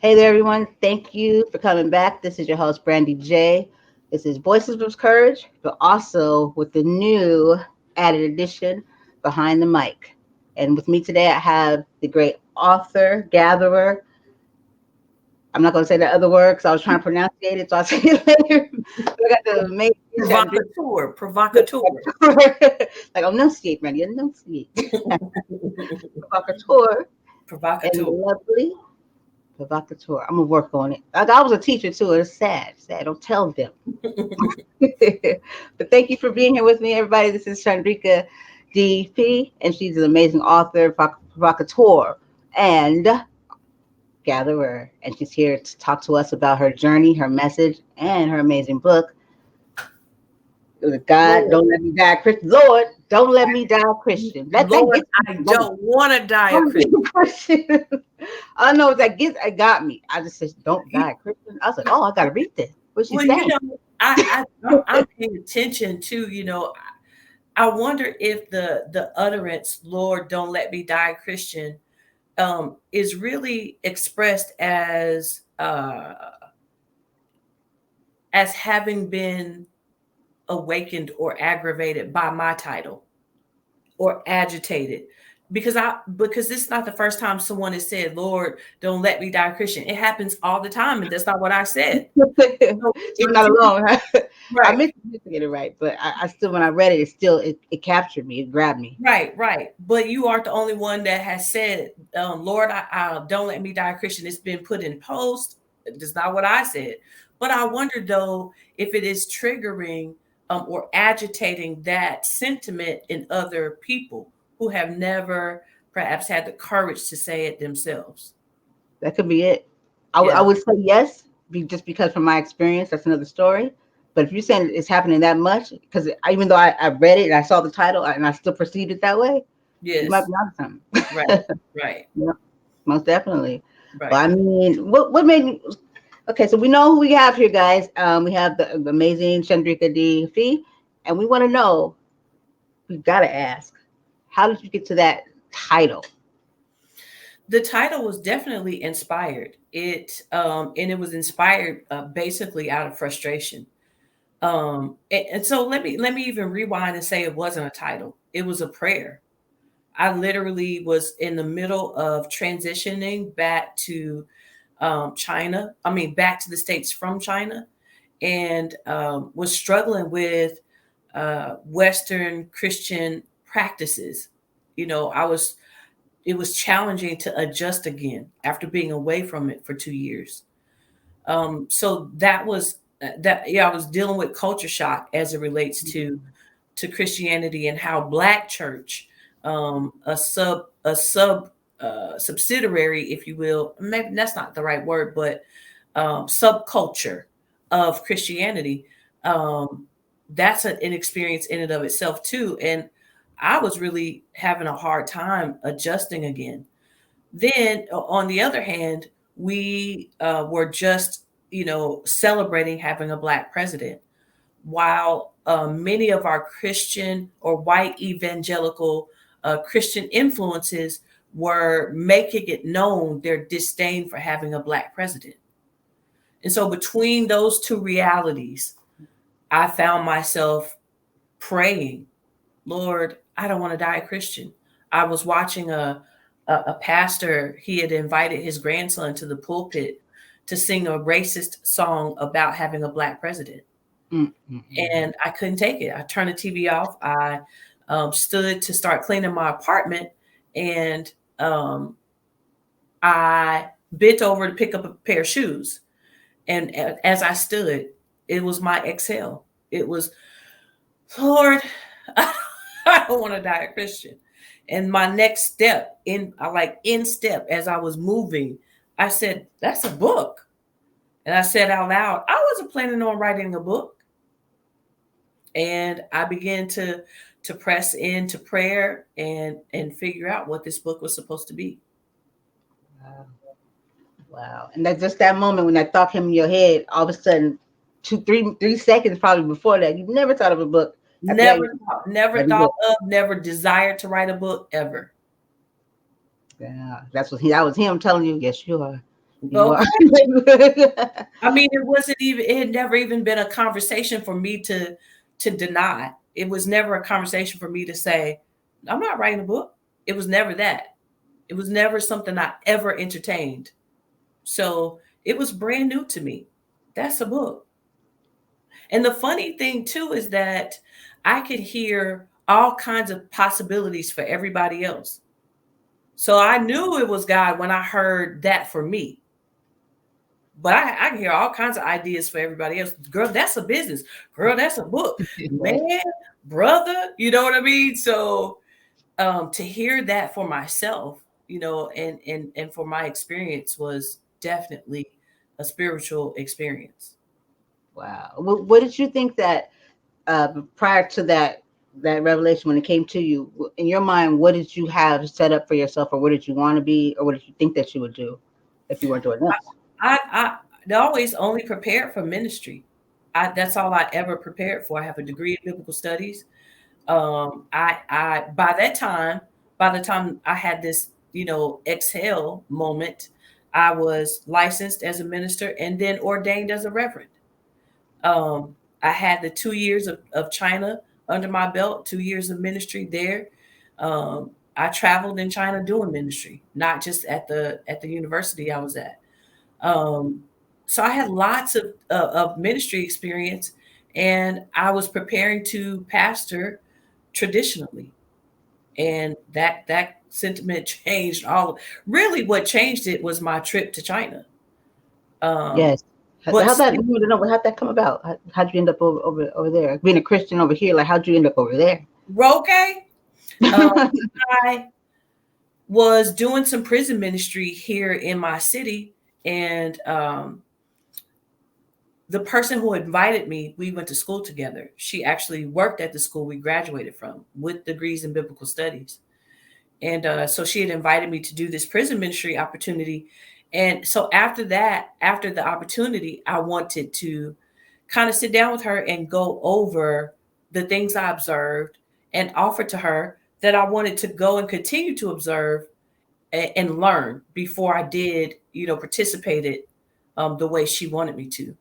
Hey there, everyone. Thank you for coming back. This is your host, Brandy J. This is Voices of Courage, but also with the new added edition, Behind the Mic. And with me today, I have the great author, gatherer. I'm not going to say that other word because I was trying to pronounce it, so I'll say it later. We got the amazing Chandrika. Provocateur. Like, enunciate, Brandy, enunciate. Provocateur and Provocateur. lovely provocateur. I'm gonna work on it. I was a teacher too. It's sad. Sad. Don't tell them. But thank you for being here with me, everybody. This is Chandrika DP, and she's an amazing author, provocateur, and gatherer. And she's here to talk to us about her journey, her message, and her amazing book. God, Lord, don't let me die, Christian. Lord, don't let me die, Christian. That Lord, gets I me going. don't want to die a Don't Christian. be a Christian. I know that gets. I got me. I just said, "Don't die, Christian." I was like, "Oh, I gotta read this." What's she Well, saying? I'm paying attention to, I wonder if the utterance, Lord, don't let me die a Christian, is really expressed as having been awakened or aggravated by my title or agitated because this is not the first time someone has said, Lord, don't let me die Christian. It happens all the time, and that's not what I said. So So I'm it not didn't. alone. Huh? I Right. meant to get it right, but I still, when I read it, it captured me. It grabbed me. Right. But you aren't the only one that has said, Lord, I don't let me die Christian. It's been put in post. That's not what I said. But I wonder though if it is triggering or agitating that sentiment in other people who have never perhaps had the courage to say it themselves. That could be it. I Yeah. would say yes, just because from my experience, that's another story. But if you're saying it's happening that much, because even though I read it and I saw the title and I still perceived it that way, you might Yes. be onto Right. something. Right. Yeah, most definitely. But Right. I mean, what made me? Okay, so we know who we have here, guys. We have the amazing Chandrika D. Fee, and we want to know. We gotta ask, how did you get to that title? The title was definitely inspired. And it was inspired basically out of frustration. And so let me even rewind and say it wasn't a title. It was a prayer. I literally was in the middle of transitioning back to China. I mean, back to the States from China, and was struggling with Western Christian practices. I was. It was challenging to adjust again after being away from it for 2 years. So that was that. Yeah, I was dealing with culture shock as it relates to Christianity and how Black church, a subsidiary, if you will, maybe that's not the right word, but subculture of Christianity. Um, that's an experience in and of itself too, and I was really having a hard time adjusting again. Then, on the other hand, we were just, celebrating having a Black president, while many of our Christian or white evangelical Christian influences were making it known their disdain for having a Black president. And so, between those two realities, I found myself praying, Lord, I don't want to die a Christian. I was watching a pastor, he had invited his grandson to the pulpit to sing a racist song about having a Black president. Mm-mm-mm. And I couldn't take it. I turned the TV off. I stood to start cleaning my apartment, and um, I bent over to pick up a pair of shoes. And as I stood, it was my exhale. It was, Lord, I don't want to die a Christian. And my next step in step as I was moving, I said, that's a book. And I said out loud, I wasn't planning on writing a book. And I began to press into prayer and figure out what this book was supposed to be. Wow. Wow. And that's just that moment when that thought came in your head, all of a sudden, 3 seconds probably before that, you never thought of a book. After that, Never every thought book. of, never desired to write a book ever. Yeah, that was him telling you, yes, you are. You are. Okay. I mean, it wasn't even, it had never even been a conversation for me to deny. It was never a conversation for me to say, I'm not writing a book. It was never that. It was never something I ever entertained. So it was brand new to me. That's a book. And the funny thing too is that I could hear all kinds of possibilities for everybody else. So I knew it was God when I heard that for me. But I can hear all kinds of ideas for everybody else. Girl, that's a business. Girl, that's a book. Right. Man, brother, you know what I mean? So to hear that for myself, and for my experience was definitely a spiritual experience. Wow. What did you think that prior to that revelation when it came to you in your mind? What did you have set up for yourself, or what did you want to be, or what did you think that you would do if you weren't doing this? I always only prepared for ministry. That's all I ever prepared for. I have a degree in biblical studies. I by the time I had this, exhale moment, I was licensed as a minister and then ordained as a reverend. Um, I had the 2 years of China under my belt, 2 years of ministry there. I traveled in China doing ministry, not just at the university I was at. Um, so I had lots of ministry experience, and I was preparing to pastor traditionally, and that sentiment changed all. Really, what changed it was my trip to China. Um, Yes. but How'd that? still, You want to know how'd that come about? How'd you end up over there? Being a Christian over here, like how'd you end up over there? okay. Um, I was doing some prison ministry here in my city, and the person who invited me, we went to school together. She actually worked at the school we graduated from with degrees in biblical studies. And so she had invited me to do this prison ministry opportunity. And so after that, after the opportunity, I wanted to kind of sit down with her and go over the things I observed and offer to her that I wanted to go and continue to observe and learn before I did, participated the way she wanted me to.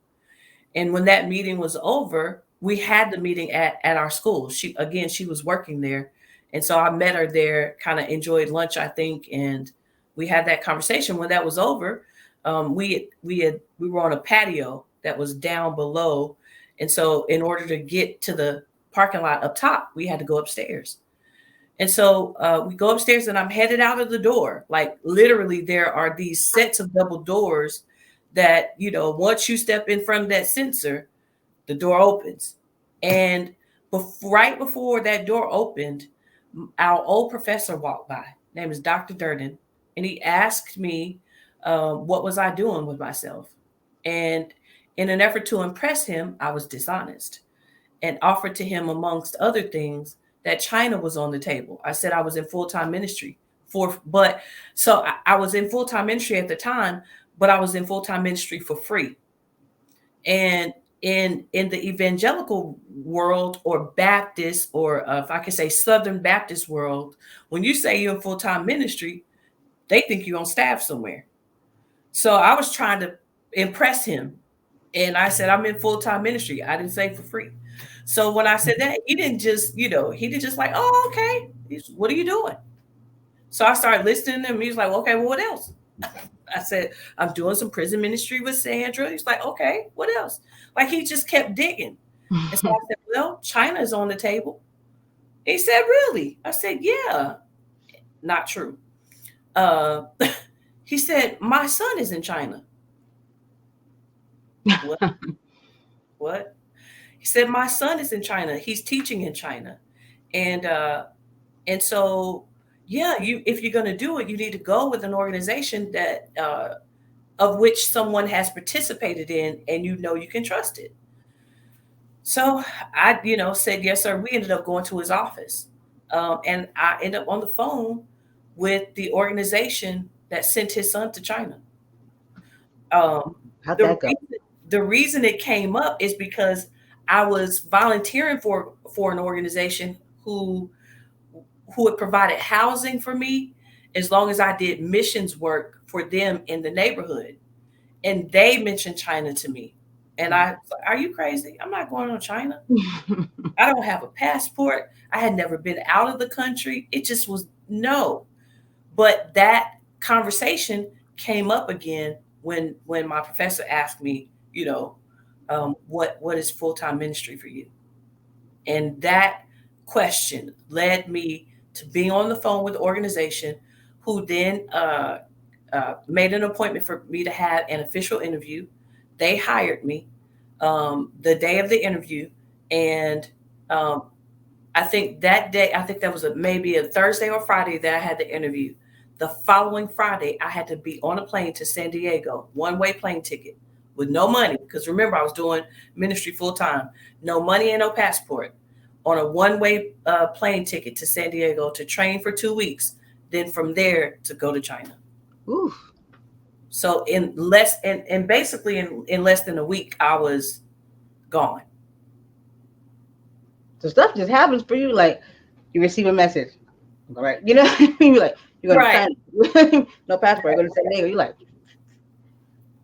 And when that meeting was over, we had the meeting at our school. She was working there. And so I met her there, kind of enjoyed lunch, I think, and we had that conversation. When that was over, we were on a patio that was down below. And so in order to get to the parking lot up top, we had to go upstairs. And so we go upstairs and I'm headed out of the door. Like literally, there are these sets of double doors that, once you step in front of that sensor, the door opens. And right before that door opened, our old professor walked by. His name is Dr. Durden. And he asked me, what was I doing with myself? And in an effort to impress him, I was dishonest and offered to him, amongst other things, that China was on the table. I said I was in full time ministry but so I was in full time ministry at the time, but I was in full time ministry for free. And in the evangelical world or Baptist, or if I can say Southern Baptist world, when you say you're in full time ministry, they think you're on staff somewhere. So I was trying to impress him, and I said I'm in full time ministry. I didn't say for free. So when I said that, he didn't just, he did just like, oh, okay. What are you doing? So I started listening to him. He was like, okay, well, what else? I said, I'm doing some prison ministry with Sandra. He's like, okay, what else? Like he just kept digging. And so I said, well, China's on the table. He said, really? I said, yeah. Not true. Uh, he said, my son is in China. What? What? He said, my son is in China. He's teaching in China. And so, yeah, if you're going to do it, you need to go with an organization that of which someone has participated in, and you can trust it. So I, said yes, sir. We ended up going to his office, and I ended up on the phone with the organization that sent his son to China. Um, How'd the that go? reason, the reason it came up is because I was volunteering for an organization who had provided housing for me as long as I did missions work for them in the neighborhood. and they mentioned China to me. And I was like, are you crazy? I'm not going to China. I don't have a passport. I had never been out of the country. It just was no. But that conversation came up again when my professor asked me, what is full time ministry for you? And that question led me to being on the phone with the organization, who then made an appointment for me to have an official interview. They hired me the day of the interview, and um, I think that day, I think that was maybe a Thursday or Friday that I had the interview. The following Friday, I had to be on a plane to San Diego, one way plane ticket with no money. Because remember, I was doing ministry full time, no money and no passport, on a one way plane ticket to San Diego to train for 2 weeks. Then from there to go to China. Oof. So in less and basically in less than a week, I was gone. So stuff just happens for you. Like you receive a message, all right? You know, what I mean? You're like you're going to Right. China, no passport. You're going to San Diego. You're like,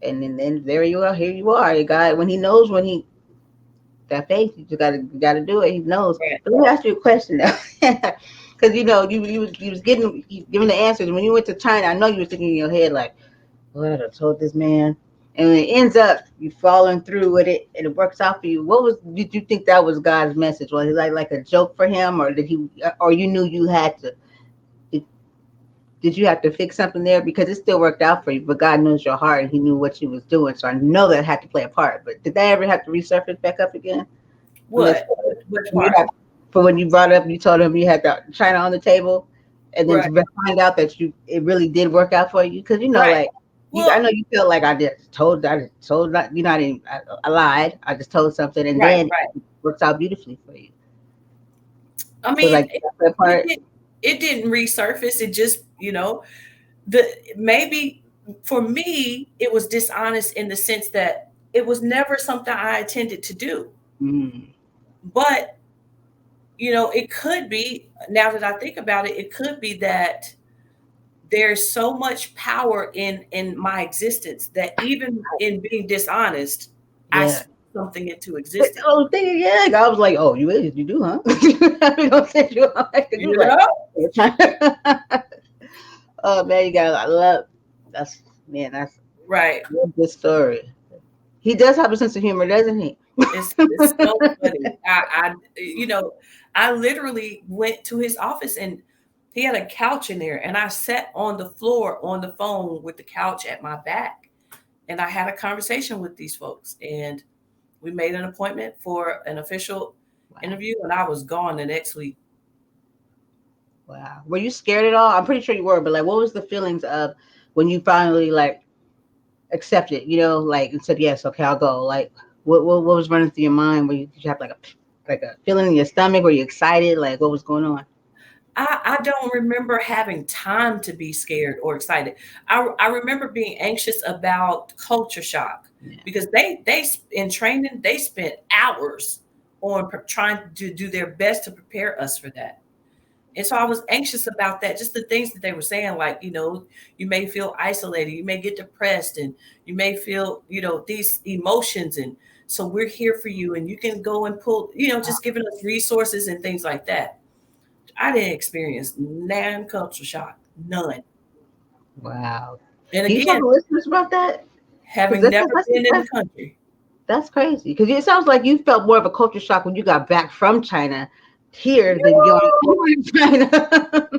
and then there you are. Here you are. You got when he knows when he that faith. You just gotta do it. He knows. Right. But let me ask you a question now, because you was giving the answers when you went to China. I know you were thinking in your head like, what I told this man, and when it ends up you falling through with it and it works out for you. What was did you think that was God's message? Was it like a joke for him, or did he, or you knew you had to? Did you have to fix something there because it still worked out for you? But God knows your heart, and He knew what you was doing. So I know that had to play a part. But did that ever have to resurface back up again? When this, What? Which when you part? had, for when you brought up, you told him you had the China on the table, and then Right. to find out that it really did work out for you, because Right. like I Well, know you felt like I just told not you not even I lied, I just told something, and right, then right. it works out beautifully for you. I So mean, like that it, part, it, it didn't resurface. It just, the maybe for me, it was dishonest in the sense that it was never something I intended to do. mm, But, it could be, now that I think about it, it could be that there's so much power in my existence that even in being dishonest, I yeah. speak something into But existence. I was thinking, yeah, I was like, oh, you do, huh? I'm gonna send you on like, you You was like, know? oh man, you got I love that's man, that's Right. a good story. He does have a sense of humor, doesn't he? It's so funny. You know, I literally went to his office and he had a couch in there, and I sat on the floor on the phone with the couch at my back, and I had a conversation with these folks, and we made an appointment for an official Wow. interview, and I was gone the next week. Wow. Were you scared at all? I'm pretty sure you were, but like, what was the feelings of when you finally like accepted? Like and said yes, okay, I'll go. Like, what was running through your mind? Did you have like a feeling in your stomach? Were you excited? Like, what was going on? I don't remember having time to be scared or excited. I remember being anxious about culture shock Yeah. because they in training they spent hours on trying to do their best to prepare us for that. And so I was anxious about that, just the things that they were saying, like, you may feel isolated, you may get depressed, and you may feel, these emotions. And so we're here for you, and you can go and pull, just giving us resources and things like that. I didn't experience non culture shock, none. Wow. And Can you tell again, the listeners about that? Because having never been in the country. that's crazy. Because it sounds like you felt more of a culture shock when you got back from China here than going over to China.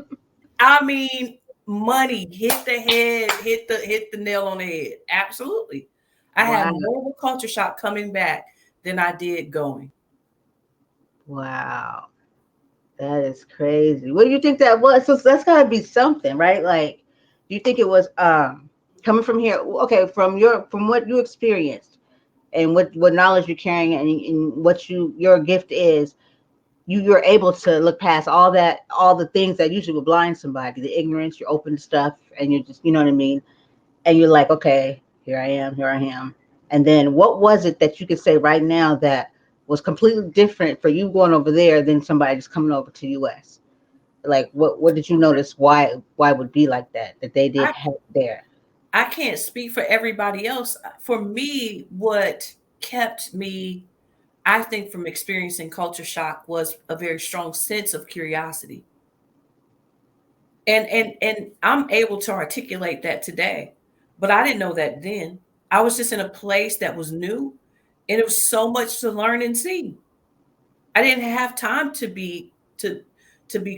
I mean, money hit the head, hit the nail on the head. Absolutely. I Wow. had more of a culture shock coming back than I did going. Wow. That is crazy. What do you think that was? So that's gotta be something, right? Like, do you think it was coming from here? Okay, from what you experienced and what knowledge you're carrying and what your gift is, you're able to look past all the things that usually would blind somebody, the ignorance. You're open to stuff, and you're just, you know what I mean. And you're like, okay, here I am. And then what was it that you could say right now that was completely different for you going over there than somebody just coming over to US? Like what did you notice why it would be like that they did I have there? I can't speak for everybody else. For me, what kept me, I think, from experiencing culture shock was a very strong sense of curiosity. And I'm able to articulate that today. But I didn't know that then. I was just in a place that was new, and it was so much to learn and see. I didn't have time to be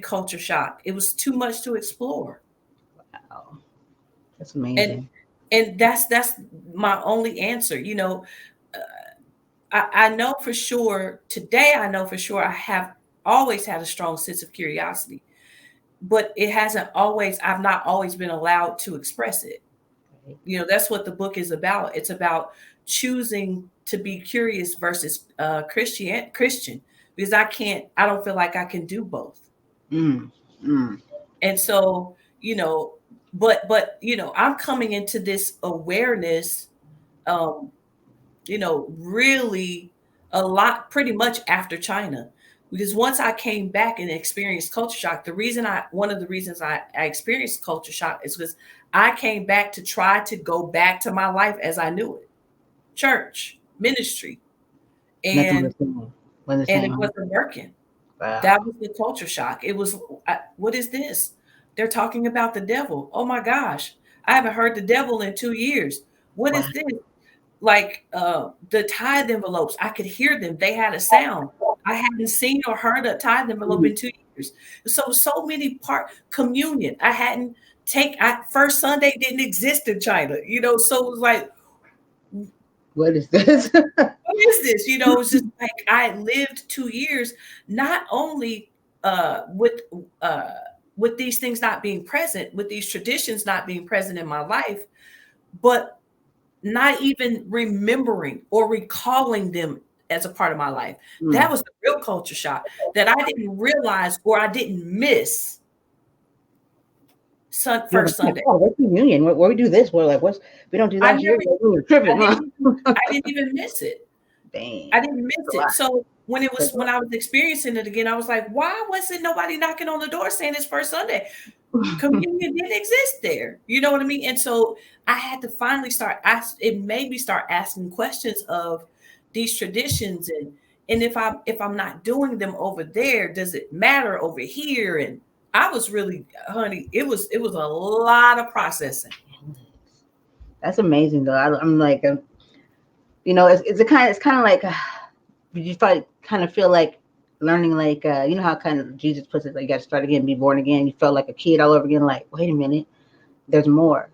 culture shocked. It was too much to explore. Wow, that's And amazing. that's my only answer. I know for sure today, I know for sure I have always had a strong sense of curiosity, but it hasn't always, I've not always been allowed to express it. Right. That's what the book is about. It's about choosing to be curious versus Christian, because I don't feel like I can do both. Mm, mm. And so, you know, but I'm coming into this awareness, um, really a lot pretty much after China. Because once I came back and experienced culture shock, one of the reasons I experienced culture shock is because I came back to try to go back to my life as I knew it, church, ministry, Nothing and the same. Wasn't the and it same, huh? wasn't working. That Wow. was the culture shock. It was, what is this? They're talking about the devil. Oh my gosh, I haven't heard the devil in 2 years. What Wow. is this? Like the tithe envelopes, I could hear them. They had a sound. I hadn't seen or heard a tithe envelope Mm. in 2 years. So many part communion. I hadn't first Sunday didn't exist in China. So it was like, What is this? what is this? It's just like I lived 2 years, not only uh with uh with these things not being present, with these traditions not being present in my life, but not even remembering or recalling them as a part of my life. That Mm. was the real culture shock, that I didn't realize or I didn't miss You're like, first oh my Sunday. God, what's communion? Where we do this? We're like, what's we don't do I that here? never, Like, we were tripping, huh? I didn't even miss it. Dang. I didn't That's miss a it. lot. So That's a when I was experiencing it again, I was like, why wasn't nobody knocking on the door saying it's first Sunday? lot. Communion didn't exist there. You know what I mean? And so I had to finally it made me start asking questions of these traditions, and if I'm not doing them over there, does it matter over here? And I was really, honey, it was a lot of processing. That's amazing, though. I'm like, it's kind of like, you kind of feel like learning, like, you know how kind of Jesus puts it, like you got to start again, be born again. You felt like a kid all over again. Like, wait a minute, there's more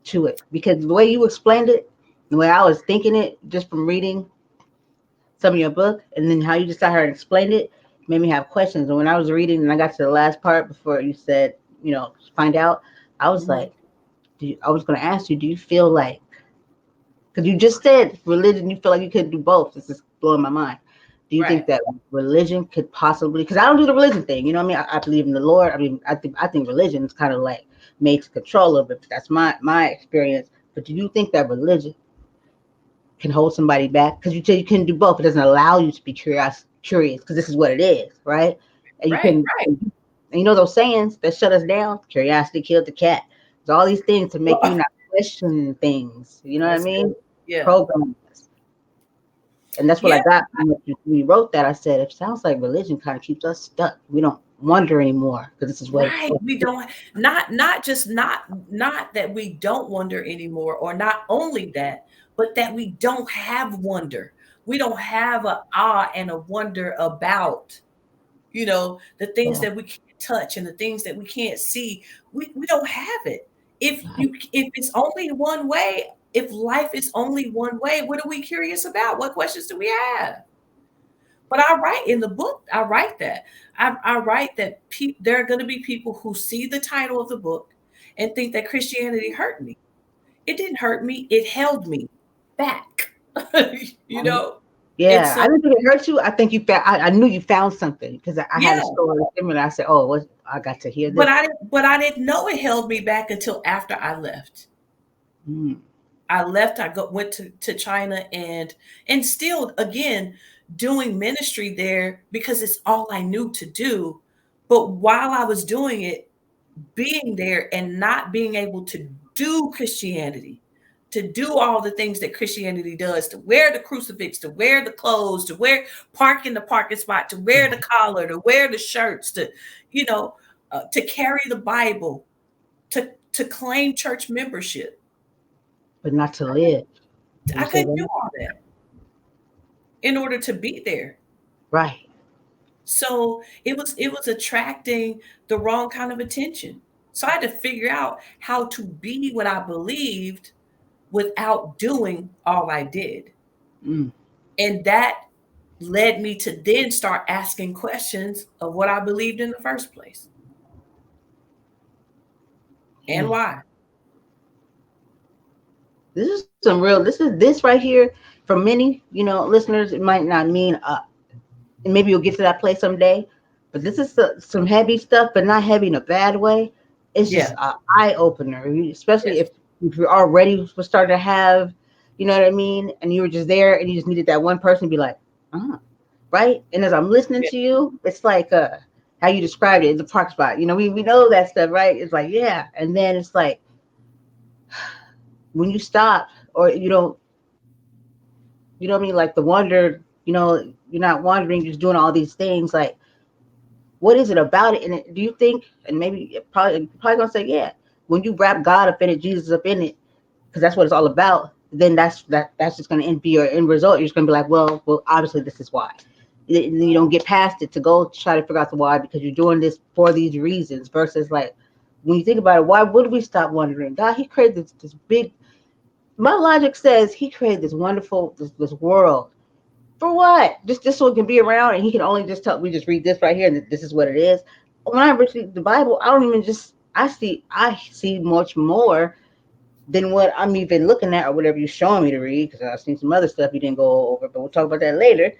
to it, because the way you explained it, the way I was thinking it, just from reading some of your book, and then how you just sat here and explained it, made me have questions. And when I was reading, and I got to the last part before you said, find out, I was Mhm. like, I was going to ask you, do you feel like, because you just said religion, you feel like you could do both. This is blowing my mind. Do you Right, think that religion could possibly? Because I don't do the religion thing. You know what I mean? I believe in the Lord. I mean, I think religion is kind of like made to control of it. That's my experience. But do you think that religion can hold somebody back? Because you said you couldn't do both. It doesn't allow you to be curious, because this is what it is, right? And you right, can, right. and those sayings that shut us down. Curiosity killed the cat. There's all these things to make you Well, not question things. You know what I that's mean? good. Yeah, Programs. And that's what I yeah. got when we wrote that. I said, it sounds like religion kind of keeps us stuck. We don't wonder anymore because this is what it's Right. We don't, not just not that we don't wonder anymore, or not only that, but that we don't have wonder. We don't have a awe and a wonder about, the things for. that we can't touch and the things that we can't see. We don't have it. If it's only one way, if life is only one way, what are we curious about? What questions do we have? But I write in the book, I write that. I write that there are going to be people who see the title of the book and think that Christianity hurt me. It didn't hurt me, it held me back. you Right? know? And Yeah, I so, didn't think it hurt you. I think you found. I knew you found something because I had a yeah, story similar. I said, "Oh, I got to hear but this." I didn't know it held me back until after I left. Mm. I left, went to China, and still again doing ministry there because it's all I knew to do. But while I was doing it, being there and not being able to do Christianity, to do all the things that Christianity does, to wear the crucifix, to wear the clothes, to wear park in the parking spot, to wear the collar, to wear the shirts, to, you know, to carry the Bible, to claim church membership. But not to live. Would I you say couldn't do that? all that in order to be there. Right. So it was attracting the wrong kind of attention. So I had to figure out how to be what I believed without doing all I did. Mm, And that led me to then start asking questions of what I believed in the first place and man. why. This is some real. This right here for many, listeners. It might not mean, and maybe you'll get to that place someday. But this is some heavy stuff, but not heavy in a bad way. It's just Yeah. an eye opener, especially Yes. if you're already starting to have, you know what I mean, and you were just there and you just needed that one person to be like, right. And as I'm listening Yeah. to you, it's like how you described it, the park spot. We know that stuff, right? It's like yeah, and then it's like when you stop or you don't. You know what I mean? Like the wonder, you're not wandering, you're just doing all these things. Like, what is it about it? And do you think, and maybe probably gonna say, yeah, when you wrap God up in it, Jesus up in it, because that's what it's all about. Then that's just gonna be your end result. You're just gonna be like, well, obviously this is why. You don't get past it to go try to figure out the why because you're doing this for these reasons. Versus like, when you think about it, why would we stop wondering? God, He created this big. My logic says He created this wonderful this world. For what? Just so it can be around, and he can only just tell. We just read this right here, and this is what it is. When I read the Bible, I don't even just. I see much more than what I'm even looking at or whatever you're showing me to read. Because I've seen some other stuff you didn't go over, but we'll talk about that later.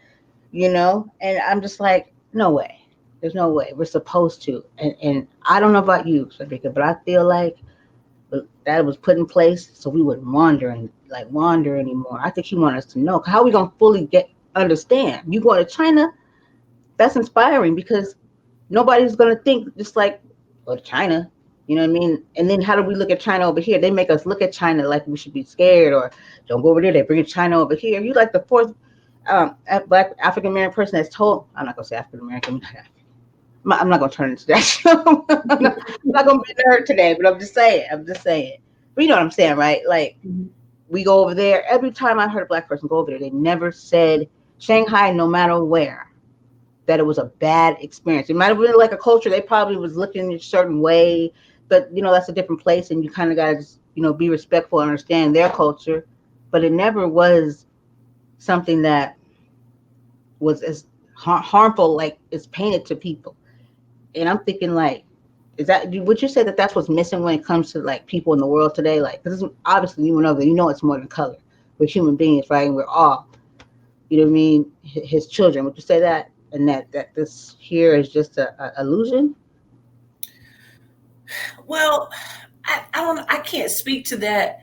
And I'm just like, no way. There's no way we're supposed to. And I don't know about you, Chandrika, but I feel like that was put in place so we wouldn't wander anymore. I think he wanted us to know how are we gonna fully understand. You going to China? That's inspiring because nobody's gonna think just like, well, China. You know what I mean? And then how do we look at China over here? They make us look at China like we should be scared or don't go over there. They bring China over here. You like the fourth black African American person that's told. I'm not gonna say African American. I'm not gonna turn into that show. I'm not gonna be nerd today, but I'm just saying. I'm just saying. But you know what I'm saying, right? Like Mhm. we go over there. Every time I heard a black person go over there, they never said Shanghai, no matter where, that it was a bad experience. It might have been like a culture. They probably was looking a certain way, but that's a different place, and you kind of gotta just be respectful and understand their culture. But it never was something that was as harmful like it's painted to people. And I'm thinking like, is that would you say that that's what's missing when it comes to like people in the world today? Like, because obviously you know that it's more than color. We're human beings, right? And we're all, you know what I mean, his children. Would you say that? And that this here is just a illusion? Well, I don't. I can't speak to that.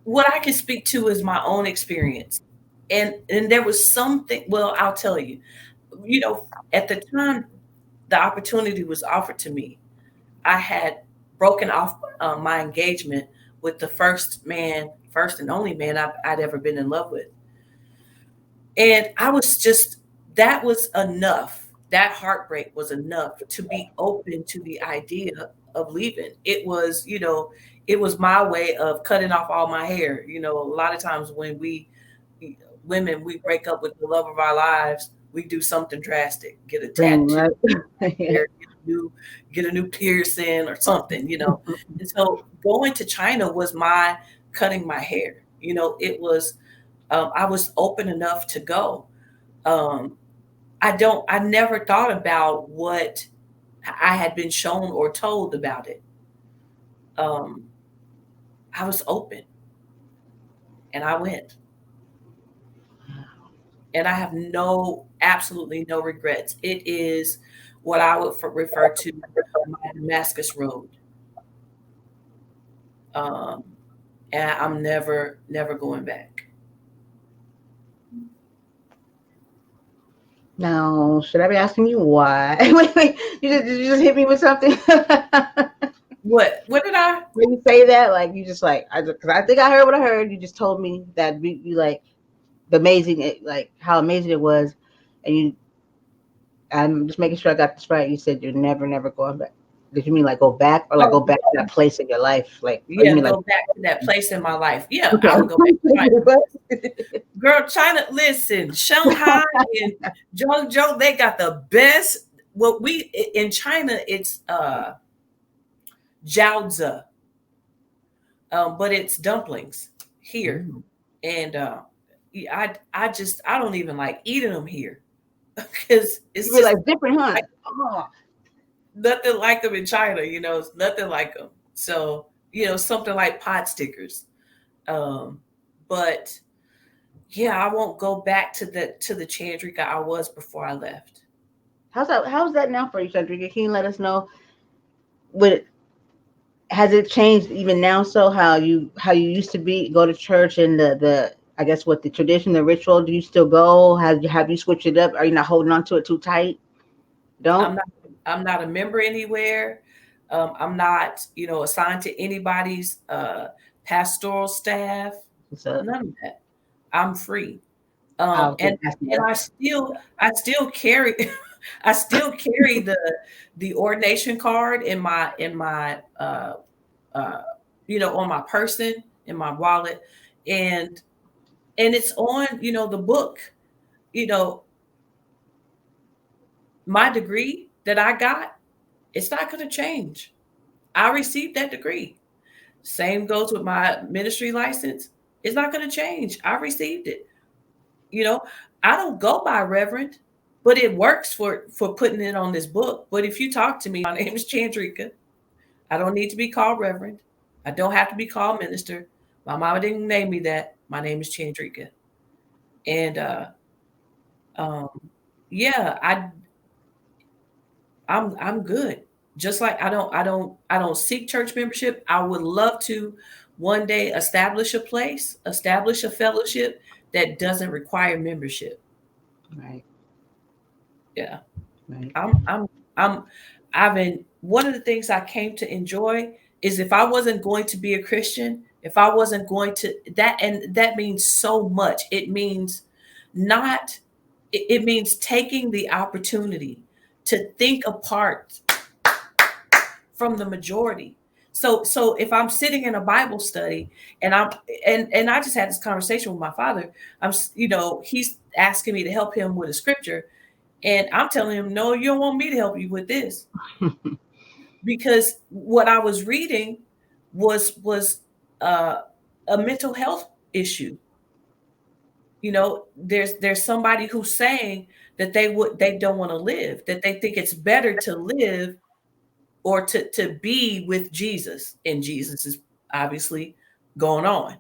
What I can speak to is my own experience, and there was something. Well, I'll tell you. At the time the opportunity was offered to me, I had broken off my engagement with the first and only man I'd ever been in love with. And I was just, that was enough. That heartbreak was enough to be open to the idea of leaving. It was my way of cutting off all my hair. A lot of times when women, we break up with the love of our lives, we do something drastic, get a Boom, tattoo, right? hair, get a new piercing or something. And so going to China was my cutting my hair. It was I was open enough to go. Um, I never thought about what I had been shown or told about it. Um, I was open and I went, and I have absolutely no regrets. It is what I would refer to my Damascus Road. Um, and I'm never going back. Now, should I be asking you why? Wait, you just hit me with something. What did I? When you say that, like you just like because I think I heard what I heard. You just told me that you like the amazing, like how amazing it was, and you. I'm just making sure I got this right. You said you're never going back. Did you mean like go back or like go Oh, back to that place in your life? Like, or you yeah, mean like go back to that place in my life. Yeah, okay? I would go back to China. Girl, China, listen, Shanghai and Zhou, they got the best. What we in China, it's jiaozi, but it's dumplings here, Mm. and I don't even like eating them here because You it's just realize different, huh? like Oh, nothing like them in China. It's nothing like them. So something like pot stickers. Um, but yeah, I won't go back to the Chandrika I was before I left. how's that? How's that now for you, Chandrika? Can you let us know what has it changed even now? So how you used to be go to church and the I guess what the tradition, the ritual. Do you still go? Have you switched it up? Are you not holding on to it too tight? Don't. I'm not I'm not a member anywhere. I'm not, assigned to anybody's pastoral staff. So None of that. I'm free. I was And gonna ask you and that. I still carry I still carry the ordination card uh, on my person, in my wallet, and it's on, the book. You know, my degree that I got, it's not going to change. I received that degree. Same goes with my ministry license. It's not going to change. I received it. You know, I don't go by reverend, but it works for putting it on this book. But if you talk to me, my name is Chandrika. I don't need to be called reverend. I don't have to be called minister. My mama didn't name me that. My name is Chandrika. And um, yeah, I'm good. Just like I don't seek church membership. I would love to one day establish a fellowship that doesn't require membership. Right, Yeah. right. I'm I've been one of the things I came to enjoy is if I wasn't going to be a Christian, if I wasn't going to that, and that means so much. It means not it means taking the opportunity to think apart from the majority. So if I'm sitting in a Bible study and I just had this conversation with my father, he's asking me to help him with a scripture, and I'm telling him, no, you don't want me to help you with this, because what I was reading was uh, a mental health issue. There's somebody who's saying that they don't want to live, that they think it's better to live or to be with Jesus, and Jesus is obviously going on.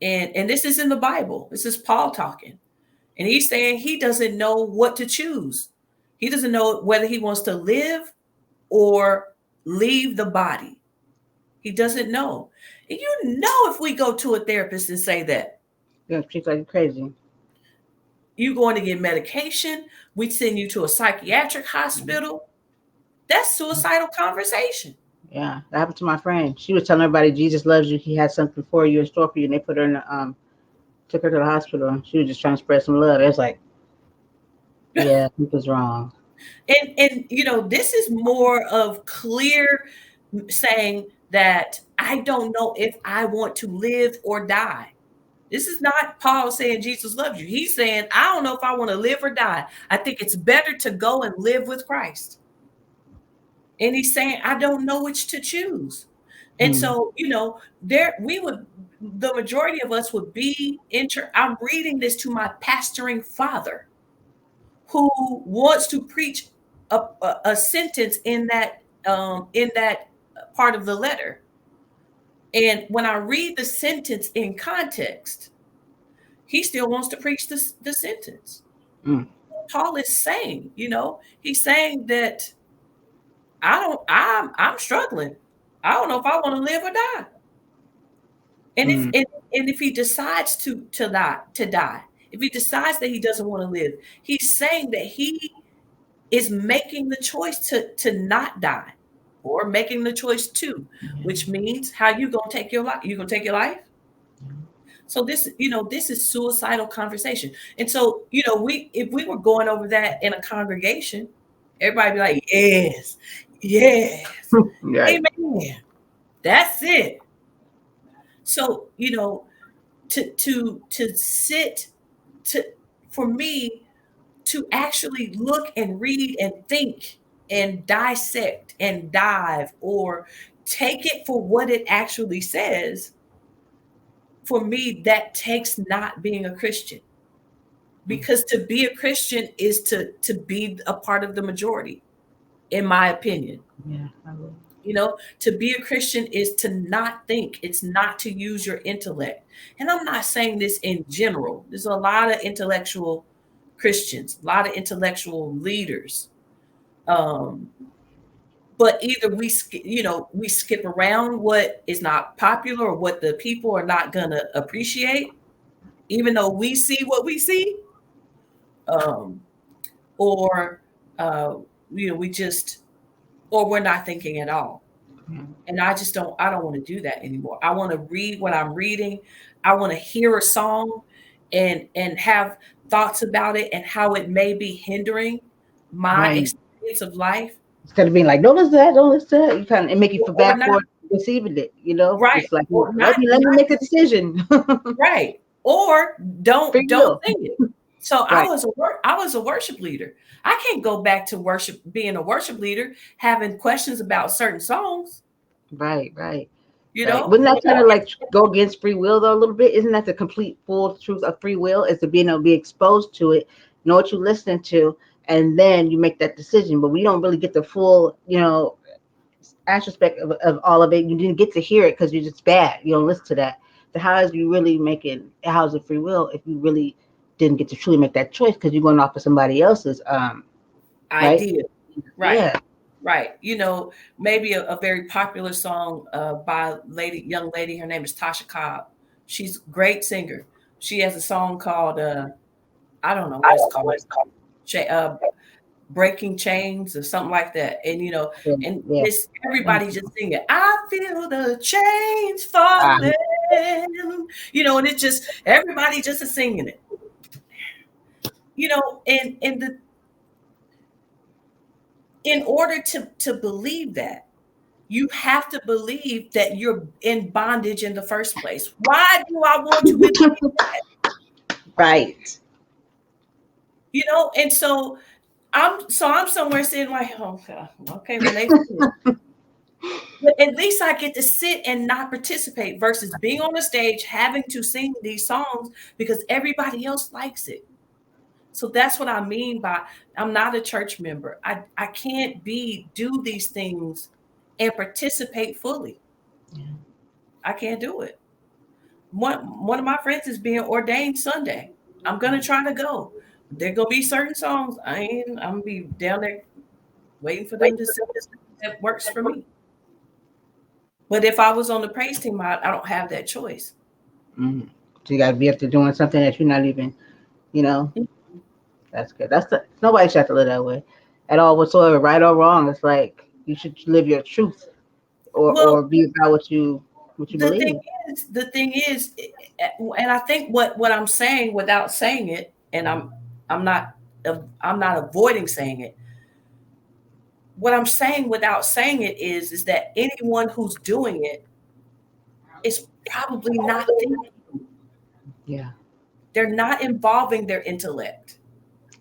And this is in the Bible. This is Paul talking. And he's saying he doesn't know what to choose. He doesn't know whether he wants to live or leave the body. He doesn't know. And if we go to a therapist and say that, Yeah, she's like crazy. you're going to get medication, we send you to a psychiatric hospital, that's suicidal conversation. Yeah, that happened to my friend. She was telling everybody Jesus loves you. He has something for you in store for you, and they put her in the took her to the hospital. And she was just trying to spread some love. It's like, yeah, he was wrong. And this is more of clear saying that I don't know if I want to live or die. This is not Paul saying Jesus loves you. He's saying, I don't know if I want to live or die. I think it's better to go and live with Christ. And he's saying, I don't know which to choose. And Hmm. so, the majority of us would be I'm reading this to my pastoring father who wants to preach a sentence in that part of the letter. And when I read the sentence in context, he still wants to preach the sentence. Mm, Paul is saying, he's saying that I'm struggling. I don't know if I want to live or die. And if mm, and if he decides to die, if he decides that he doesn't want to live, he's saying that he is making the choice to not die or making the choice to, which means how you gonna take your life? You gonna take your life? So this, this is suicidal conversation. And so, we if we were going over that in a congregation, everybody be like, yes, yes, Right. amen. That's it. So, to sit to for me to actually look and read and think and dissect and dive or take it for what it actually says, for me, that takes not being a Christian. Because to be a Christian is to be a part of the majority, in my opinion. Yeah. To be a Christian is to not think, it's not to use your intellect. And I'm not saying this in general. There's a lot of intellectual Christians, a lot of intellectual leaders. Um, but either we skip around what is not popular or what the people are not gonna appreciate, even though we see what we see, um, or uh, we just, or we're not thinking at all. Yeah. And I don't want to do that anymore. I want to read what I'm reading. I want to hear a song and have thoughts about it and how it may be hindering my Right. experience of life, Instead of being like, don't listen to that, don't listen to that, you kind of it make you feel or bad not. for receiving it. Right. Just like Or let not, me make the decision. right. Or Free don't will. sing it. So Right. I was a worship leader. I can't go back to worship being a worship leader having questions about certain songs, Right. Right. you Right. know? Wouldn't that kind of like go against free will though a little bit? Isn't that the complete full truth of free will? Is to being able to be exposed to it, know what you're listening to, and then you make that decision. But we don't really get the full, aspect of all of it. You didn't get to hear it because you're just bad. You don't listen to that. So how is you really making how's it free will if you really didn't get to truly make that choice because you're going off of somebody else's right? Idea. Right. Yeah. Right. Maybe a very popular song by young lady. Her name is Tasha Cobb. She's a great singer. She has a song called I don't know what it's called. Breaking Chains or something like that. And Yeah. and Yeah. this everybody just sing it. I feel the chains falling. And it's just everybody just is singing it. And in order to believe that, you have to believe that you're in bondage in the first place. Why do I want to believe that? Right. And so I'm somewhere sitting like, oh, okay, well they, but at least I get to sit and not participate versus being on the stage having to sing these songs because everybody else likes it. So that's what I mean by I'm not a church member. I can't do these things and participate fully. Yeah. I can't do it. One of my friends is being ordained Sunday. I'm gonna try to go. There gonna be certain songs I'm gonna be down there waiting for them to sing that works for me. But if I was on the praise team, I don't have that choice. Mm. So you got to be up to doing something that you're not even, you know. That's good. Nobody should have to live that way, at all whatsoever, right or wrong. It's like you should live your truth, or Well, be about what you the thing believe. the thing is, and I think what I'm saying without saying it, and I'm not I'm not avoiding saying it. What I'm saying without saying it is that anyone who's doing it is probably not thinking. Yeah, They're not involving their intellect.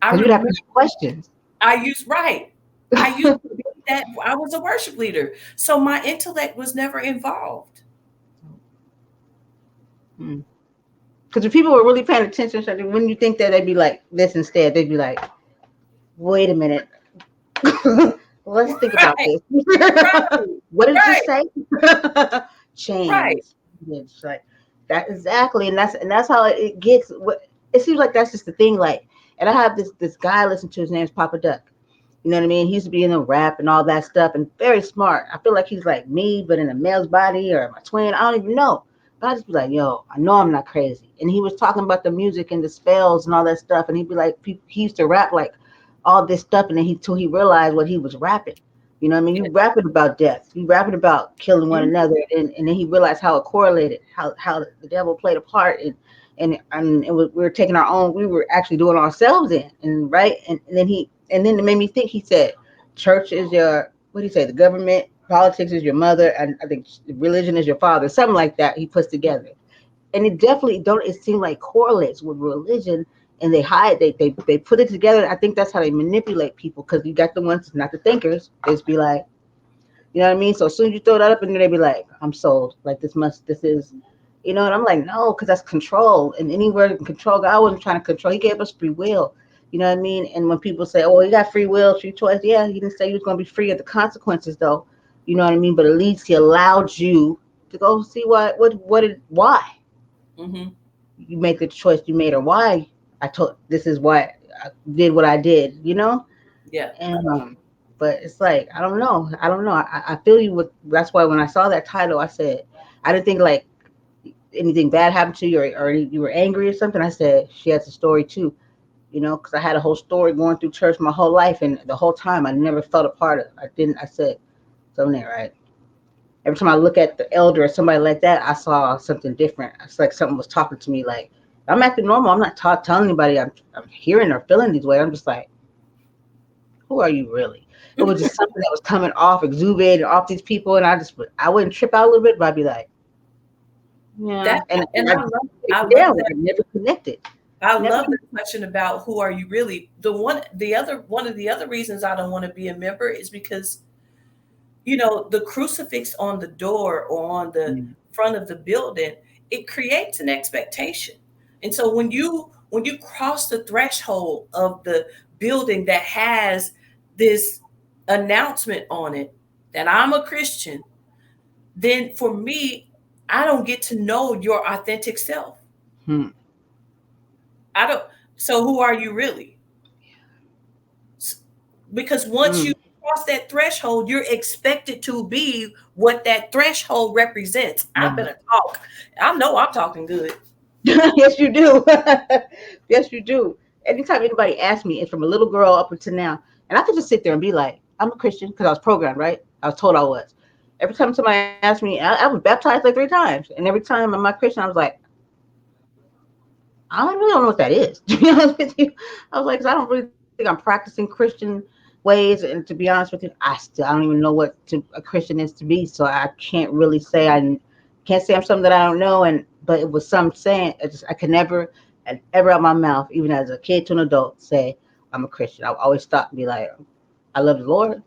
I because you'd have remember to ask questions. I used right. I used to be that I was a worship leader, so my intellect was never involved. Because if people were really paying attention, wouldn't you think that they'd be like this instead? They'd be like, "Wait a minute, let's think about Right, this. right, What did you right, say?" right. Chains. It's like that exactly, and that's how it gets. It seems like that's just the thing. Like, and I have this guy I listen to. His name's Papa Duck. You know what I mean? He used to be in the rap and all that stuff, and very smart. I feel like he's like me, but in a male's body or my twin. I don't even know. But I just be like, yo, I know I'm not crazy. And he was talking about the music and the spells and all that stuff. And he'd be like, he used to rap like all this stuff, and then till he realized what he was rapping. You know what I mean? Yeah. You rapping about death. You rapping about killing one Mhm. another, and then he realized how it correlated, how the devil played a part, and it was, we were taking our own. We were actually doing ourselves in, and right, and then it made me think. He said, "Church is your what do you say? The government, politics is your mother, and I think religion is your father." Something like that. He puts together, and it definitely don't. It seemed like correlates with religion, and they hide. They put it together. I think that's how they manipulate people because you got the ones not the thinkers. They just be like, you know what I mean? So as soon as you throw that up in there, they be like, I'm sold. Like this is, you know. And I'm like, no, because that's control. And anywhere to control, God wasn't trying to control. He gave us free will. You know what I mean? And when people say, oh, you got free will, free choice, yeah, he didn't say you was going to be free of the consequences, though. You know what I mean? But at least he allowed you to go see why Mhm. you make the choice you made, or why I told this is why I did what I did. You know? Yeah. And but it's like I don't know. I feel you with. That's why when I saw that title, I said I didn't think like anything bad happened to you or you were angry or something. I said she has a story too, you know, because I had a whole story going through church my whole life, and the whole time I never felt a part of. I didn't. I said something there, right? Every time I look at the elder or somebody like that, I saw something different. It's like something was talking to me. Like I'm acting normal. I'm not telling anybody I'm hearing or feeling these way. I'm just like, who are you really? It was just something that was coming off, exuberant off these people, and I wouldn't trip out a little bit, but I'd be like, yeah, That and and I I love take I it love down. that. I never connected, I never. love the question about who are you really. One of the other reasons I don't want to be a member is because the crucifix on the door or on the Mm, front of the building, it creates an expectation. And so when you cross the threshold of the building that has this announcement on it that I'm a Christian, then for me, I don't get to know your authentic self. hmm, I don't. So who are you really? Because once you mm, cross that threshold, you're expected to be what that threshold represents. I right. better talk. I know I'm talking good. Yes, you do. Yes, you do. Anytime anybody asks me, and from a little girl up until now, and I could just sit there and be like, I'm a Christian because I was programmed, right? I was told I was. Every time somebody asked me, I was baptized like 3 times, and every time I'm not Christian, I was like, I really don't know what that is. To be honest with you, I was like, 'cause I don't really think I'm practicing Christian ways. And to be honest with you, I don't even know what a Christian is to be. So I can't really say can't say I'm something that I don't know. But it was some saying. I could never, and ever out my mouth, even as a kid to an adult, say I'm a Christian. I always thought and be like, I love the Lord.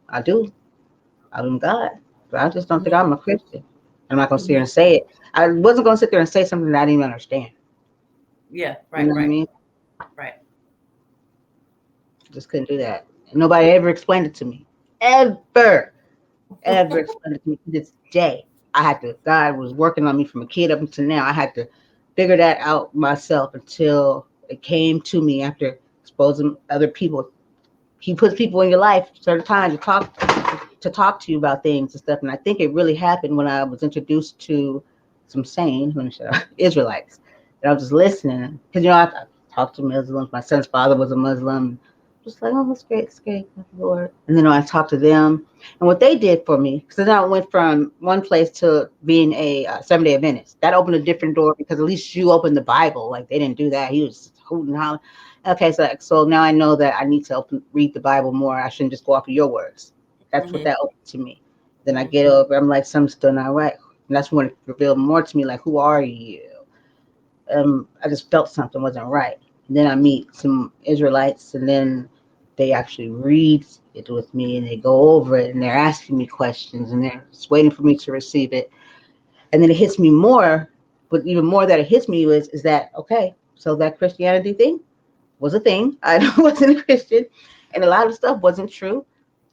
I do. I love God. But I just don't think Mhm. I'm a Christian. I'm not gonna sit Mhm. here and say it. I wasn't gonna sit there and say something that I didn't even understand. Yeah, You right, know what I right, mean? right. Just couldn't do that. And nobody ever explained it to me. Ever explained it to me to this day. I had to, God was working on me from a kid up until now. I had to figure that out myself until it came to me after exposing other people. He puts people in your life certain times to talk to you about things and stuff. And I think it really happened when I was introduced to some sane Israelites. And I was just listening because I talked to Muslims. My son's father was a Muslim. Just like, oh, that's great, it's great, Lord. And then I talked to them and what they did for me, because then I went from one place to being a 7-day Adventist. That opened a different door because at least you opened the Bible. Like they didn't do that. He was hooting and hollering. Okay, so now I know that I need to read the Bible more. I shouldn't just go off of your words. That's what Mhm. that opened to me. Then I Mhm. get over. I'm like, something's still not right. And that's when it revealed more to me. Like, who are you? I just felt something wasn't right. And then I meet some Israelites, and then they actually read it with me, and they go over it, and they're asking me questions, and they're just waiting for me to receive it. And then it hits me more. But even more that it hits me is that okay? So that Christianity thing was a thing. I wasn't a Christian, and a lot of stuff wasn't true.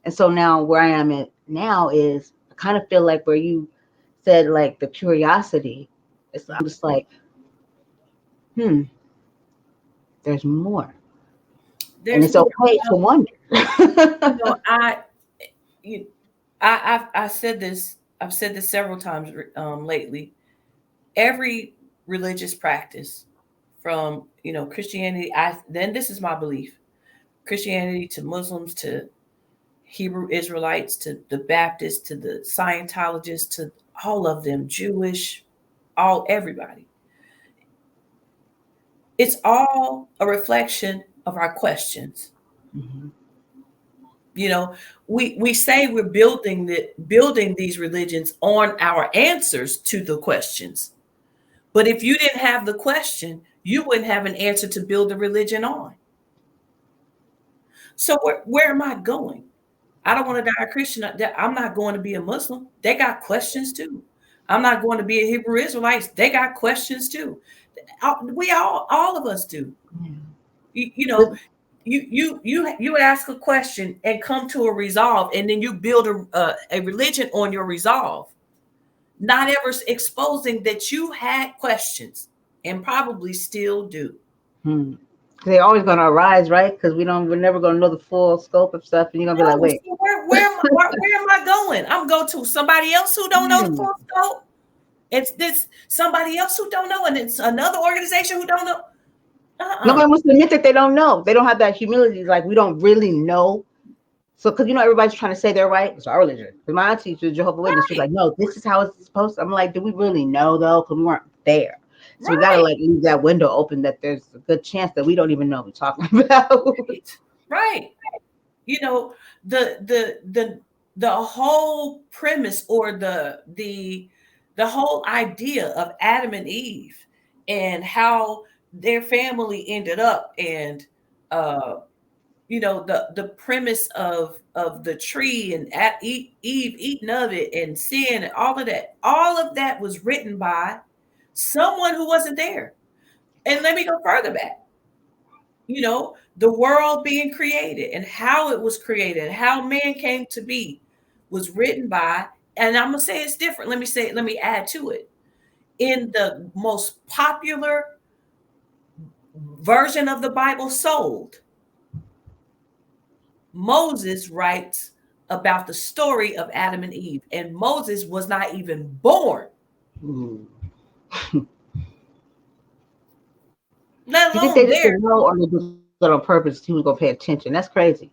And so now where I am at now is I kind of feel like where you said like the curiosity. I'm just like, hmm, there's more, and There's it's more. okay to wonder. You know, I you I said this. I've said this several times lately. Every religious practice, from Christianity. Then this is my belief: Christianity to Muslims to Hebrew Israelites to the Baptists to the Scientologists to all of them, Jewish, all everybody. It's all a reflection of our questions. Mm-hmm. You know, we say we're building these religions on our answers to the questions. But if you didn't have the question, you wouldn't have an answer to build a religion on. So where am I going? I don't want to die a Christian. I'm not going to be a Muslim. They got questions too. I'm not going to be a Hebrew Israelites. They got questions too. We all of us do. Yeah. You know, But you ask a question and come to a resolve, and then you build a religion on your resolve, not ever exposing that you had questions and probably still do. hmm, they're always gonna arise, right? Because we're never gonna know the full scope of stuff, and you're gonna be like, No, wait, so where am I going? I'm going to somebody else who don't know the hmm. full scope. It's this somebody else who don't know, and it's another organization who don't know. Uh-uh. Nobody wants to admit that they don't know. They don't have that humility. Like we don't really know. So, because everybody's trying to say they're right. It's our religion. Because my auntie, she's a Jehovah's Witness, she's Right, like, no, this is how it's supposed to. I'm like, do we really know though? Because we weren't there. So we gotta right, like leave that window open that there's a good chance that we don't even know what we're talking about. right, right. You know, the whole premise or the whole idea of Adam and Eve and how their family ended up, and uh the premise of the tree and Eve eating of it and sin and all of that was written by someone who wasn't there. And let me go further back. The world being created and how it was created, how man came to be, was written by, and I'm gonna say it's different. Let me add to it. In the most popular version of the Bible sold, Moses writes about the story of Adam and Eve, and Moses was not even born, Hmm. let You think they alone just there. didn't know, or they did it on purpose? He was gonna pay attention. That's crazy.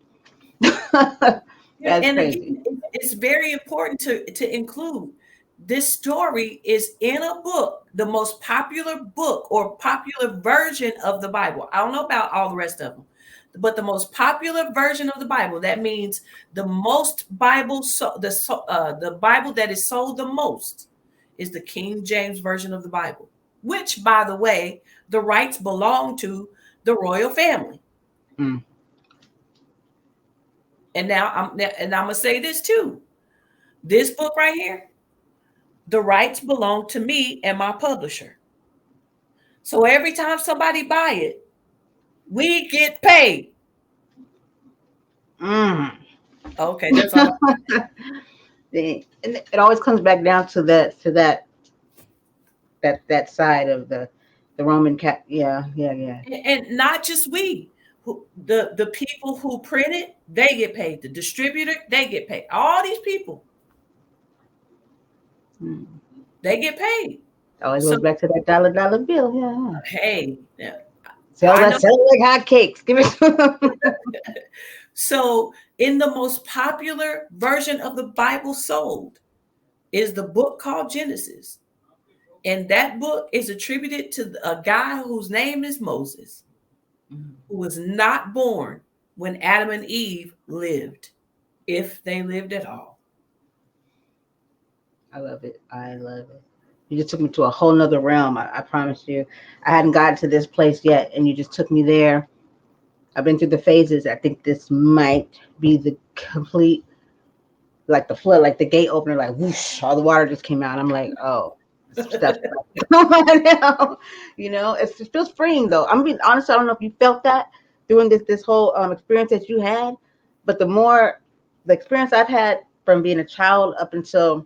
That's And crazy. again, it's very important to include this story is in a book, the most popular book or popular version of the Bible. I don't know about all the rest of them, but the most popular version of the Bible. That means the most Bible, the Bible that is sold the most is the King James version of the Bible, which, by the way, the rights belong to the royal family. Mm. And I'm gonna say this too. This book right here, the rights belong to me and my publisher. So every time somebody buy it, we get paid. Mm. Okay, that's all. And it always comes back down to that side of the Roman cat. Yeah, yeah, yeah. And not just we. The people who print it, they get paid. The distributor, they get paid. All these people, Mm. they get paid. Always So goes back to that dollar bill. Yeah, yeah. hey, yeah, Sell I that, know. sell it like hotcakes. Give me some. So in the most popular version of the Bible sold is the book called Genesis. And that book is attributed to a guy whose name is Moses, who was not born when Adam and Eve lived, if they lived at all. I love it. I love it. You just took me to a whole nother realm. I promise you. I hadn't gotten to this place yet, and you just took me there. I've been through the phases. I think this might be the complete, like the flood, like the gate opener, like whoosh, all the water just came out. I'm like, oh, some stuff now. It feels freeing though. I'm being honest. I don't know if you felt that during this whole experience that you had, but the experience I've had from being a child up until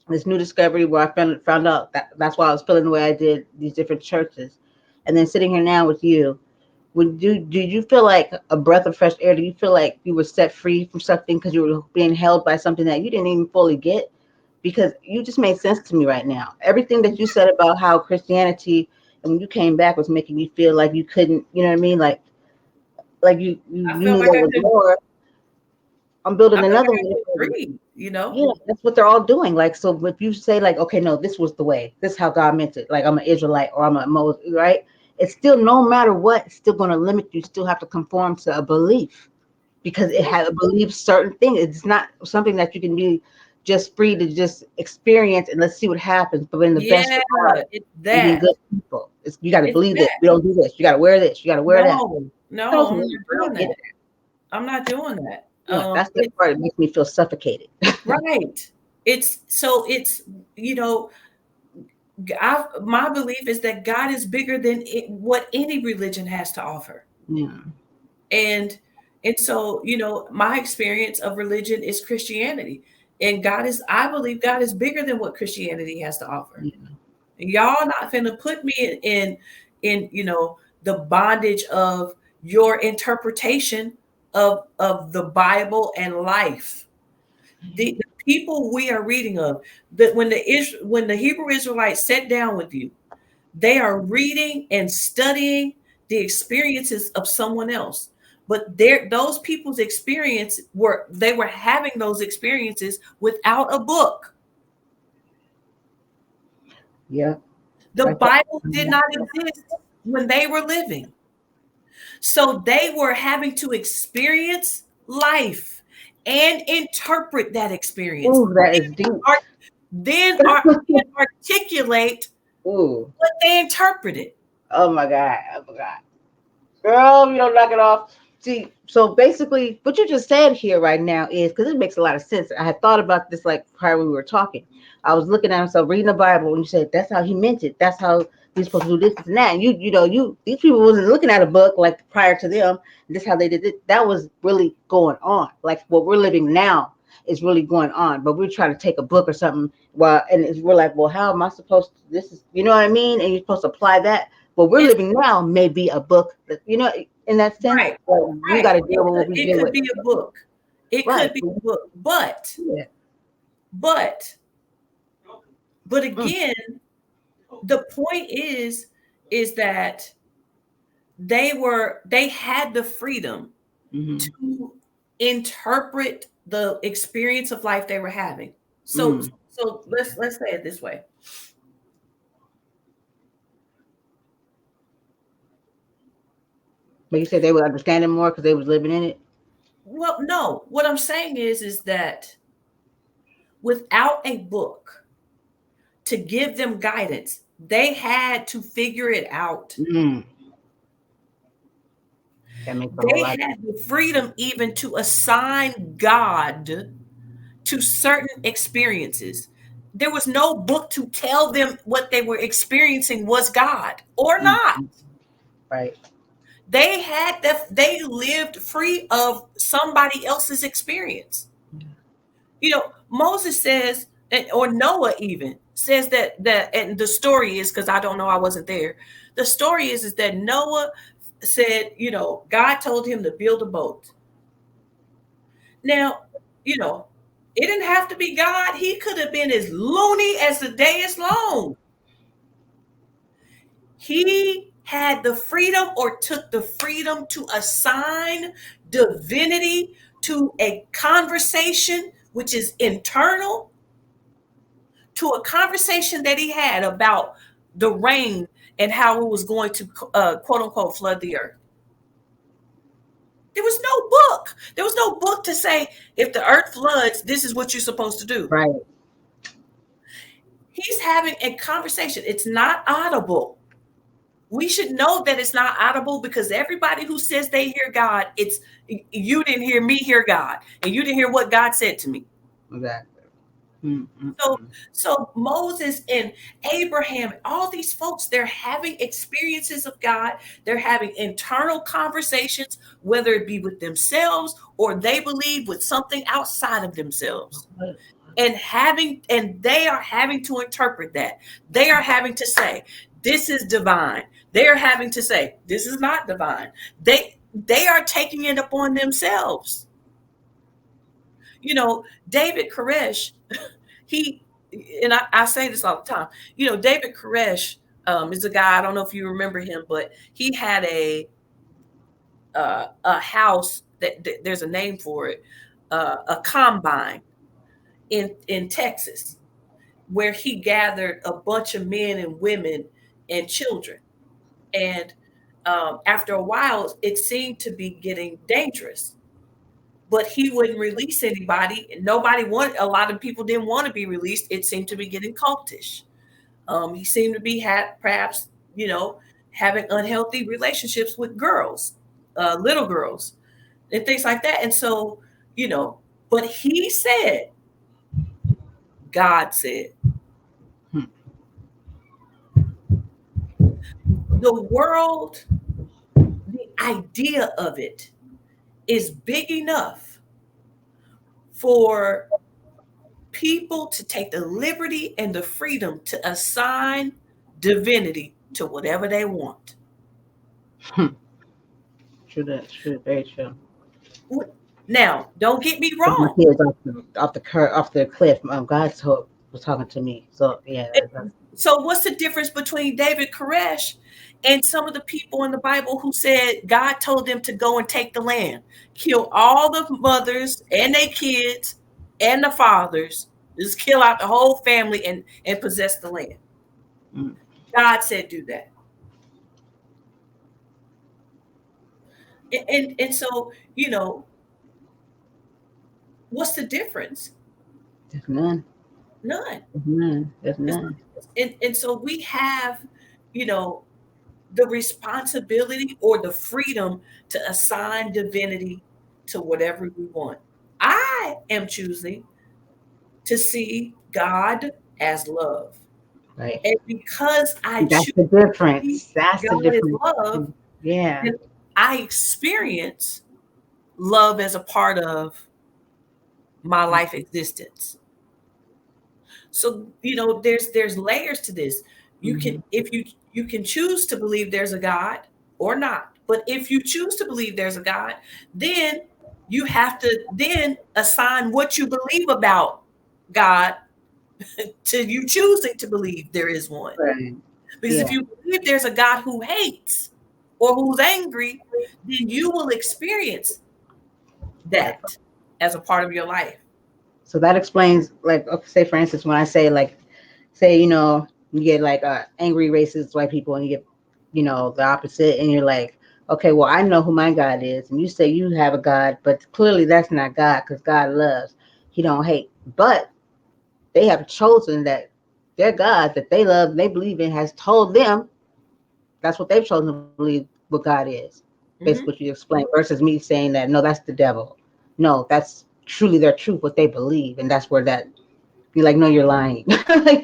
this new discovery where I found out that's why I was feeling the way I did these different churches, and then sitting here now with you. Do you feel like a breath of fresh air? Do you feel like you were set free from something because you were being held by something that you didn't even fully get? Because you just made sense to me right now. Everything that you said about how Christianity and when you came back was making you feel like you couldn't, you know what I mean? Like you I you felt knew like there I was couldn't. more. I'm building I another have one. to agree, you know? Yeah, that's what they're all doing. Like, so if you say like, okay, no, this was the way, this is how God meant it. Like, I'm an Israelite or I'm a Moses, right? It's still, no matter what, it's still going to limit you. Still have to conform to a belief because it Yeah. has believes certain things. It's not something that you can be just free to just experience and let's see what happens. But in the best Yeah, regard, it's we be that. good people. You got to It's believe this. that. We don't do this. You got to wear this. You got to wear that. No, no, Tells I'm me not I doing don't get that. it. I'm not doing that. Yeah, that's the It's part that makes me feel suffocated. right. It's you know, my belief is that God is bigger than what any religion has to offer. Yeah, And so, my experience of religion is Christianity. And I believe God is bigger than what Christianity has to offer. yeah, And y'all not finna put me in the bondage of your interpretation of the Bible and life. The people we are reading of, that when the Hebrew Israelites sat down with you, they are reading and studying the experiences of someone else. But those people's experience they were having those experiences without a book. yeah. The I tell Bible did not exist when they were living. So they were having to experience life and interpret that experience. Ooh, that is deep. Ar- and articulate Ooh, what they interpreted. oh my God, oh my God. Girl, you don't knock it off. See, so basically, what you just said here right now is because it makes a lot of sense. I had thought about this like prior we were talking. I was looking at myself reading the Bible, and you said that's how he meant it. That's how he's supposed to do this and that. And you these people wasn't looking at a book like prior to them. This is how they did it. That was really going on. Like what we're living now is really going on. But we're trying to take a book or something. Well, and we're like, well, how am I supposed to? This is, you know what I mean? And you're supposed to apply that what we're It's living now may be a book that, in that sense, right. like we got Right. to deal with what we It deal could with. be a book. It Right. could be a book. Yeah. But but Mm, again, the point is that they had the freedom mm-hmm, to interpret the experience of life they were having. So mm. let's say it this way. But you said they would understand it more because they was living in it. Well, no, what I'm saying is that without a book to give them guidance, they had to figure it out. Mm. That makes a whole They lot. had the freedom even to assign God to certain experiences. There was no book to tell them what they were experiencing was God or Mm. not. Right. They lived free of somebody else's experience. Moses says, or Noah even says that, and the story is, because I don't know, I wasn't there. The story is that Noah said, God told him to build a boat. Now, you know, it didn't have to be God. He could have been as loony as the day is long. He had the freedom, or took the freedom, to assign divinity to a conversation which is internal, to a conversation that he had about the rain and how it was going to quote unquote flood the earth. There was no book. There was no book to say, if the earth floods, this is what you're supposed to do. Right. He's having a conversation. It's not audible. We should know that it's not audible, because everybody who says they hear God, it's, you didn't hear me hear God, and you didn't hear what God said to me. Exactly. Mm, mm, So, mm. Moses and Abraham, all these folks, they're having experiences of God. They're having internal conversations, whether it be with themselves or they believe with something outside of themselves. And they are having to interpret that. They are having to say, this is divine. They are having to say, this is not divine. They are taking it upon themselves. David Koresh, he, and I say this all the time. David Koresh is a guy. I don't know if you remember him, but he had a house that there's a name for it. a combine in Texas, where he gathered a bunch of men and women and children. And after a while, it seemed to be getting dangerous. But he wouldn't release anybody. Nobody wanted. A lot of people didn't want to be released. It seemed to be getting cultish. He seemed to be perhaps, you know, having unhealthy relationships with girls, little girls, and things like that. And so, you know, but he said, God said, Hmm. the world, the idea of it is big enough for people to take the liberty and the freedom to assign divinity to whatever they want. Hmm. True that. True. Very true. Now, don't get me But my wrong. kids off the cliff. Was talking to me. So yeah, that's So, what's the difference between David Koresh and some of the people in the Bible who said God told them to go and take the land, kill all the mothers and their kids and the fathers, just kill out the whole family and possess the land? mm, God said do that. And so, you know, what's the difference? there's none. None. There's none. There's It's, none. and so we have, you know, the responsibility or the freedom to assign divinity to whatever we want. I am choosing to see God as love. Right. And because I That's choose the to see difference. That's the God as difference. love, Yeah. then I experience love as a part of my life existence. So, you know, there's layers to this. You can, Mm-hmm. if you can choose to believe there's a God or not. But if you choose to believe there's a God, then you have to then assign what you believe about God to you choosing to believe there is one. Right. Because if Yeah. you believe there's a God who hates or who's angry, then you will experience That. that as a part of your life. So that explains, like, okay, say for instance, when I say like, say you get like angry racist white people, and you get the opposite, and you're like, okay, well I know who my God is, and you say you have a God, but clearly that's not God because God loves, He don't hate, but they have chosen that their God that they love, they believe in, has told them that's what they've chosen to believe what God is. Basically, what Hmm. you explain versus me saying that no, that's the devil. No, that's truly their truth, what they believe, and that's where that you're like, no, you're lying. Like,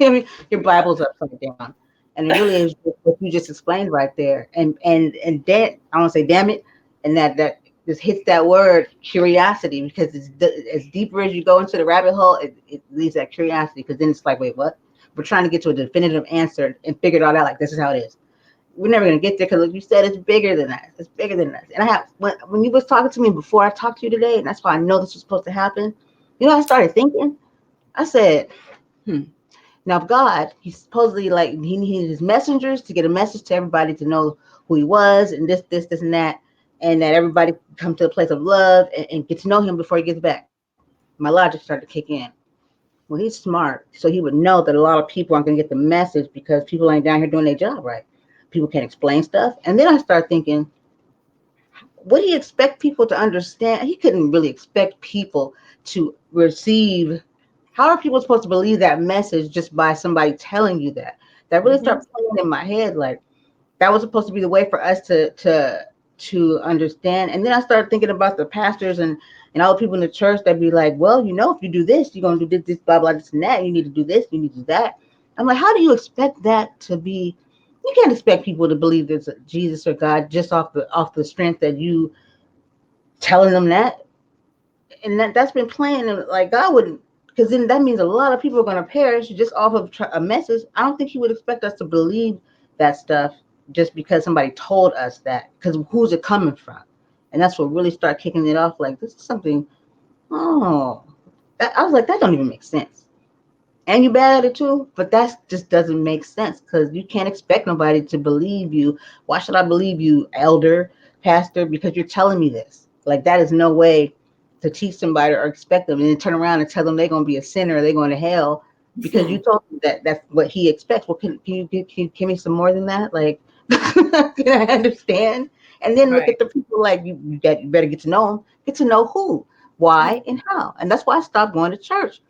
your Bible's upside down, and it really is what you just explained right there. And that I want to say, damn it, and that just hits that word curiosity, because it's as deeper as you go into the rabbit hole, it leaves that curiosity, because then it's like, wait, what? We're trying to get to a definitive answer and figure it all out. Like, this is how it is. We're never gonna get there because, like you said, it's bigger than us. It's bigger than us. And I have when you was talking to me before I talked to you today, and that's why I know this was supposed to happen. I started thinking. I said, hmm. Now, God, he supposedly, like, he needed his messengers to get a message to everybody to know who he was, and this, and that everybody come to a place of love and get to know him before he gets back. My logic started to kick in. Well, he's smart, so he would know that a lot of people aren't going to get the message because people ain't down here doing their job right. People can't explain stuff. And then I start thinking, would he expect people to understand? He couldn't really expect people to receive. How are people supposed to believe that message just by somebody telling you that? That really Hmm. started playing in my head, like that was supposed to be the way for us to understand. And then I started thinking about the pastors and all the people in the church that be like, well, if you do this, you're gonna do this, blah blah, this and that. You need to do this, you need to do that. I'm like, how do you expect that to be? You can't expect people to believe there's a Jesus or God just off the strength that you telling them that. And that's been playing, and like God wouldn't, because then that means a lot of people are going to perish just off of a message. I don't think he would expect us to believe that stuff just because somebody told us that, because who's it coming from? And that's what really started kicking it off, like this is something. Oh, I was like, that don't even make sense. And you bad at it too, but that just doesn't make sense, because you can't expect nobody to believe you. Why should I believe you, elder, pastor, because you're telling me this? Like, that is no way. to teach somebody or expect them, and then turn around and tell them they're going to be a sinner, or they're going to hell because you told them that that's what he expects. Well, can you give me some more than that? Like, can I understand? And then look Right. at the people like you better get to know them, get to know who, why, and how. And that's why I stopped going to church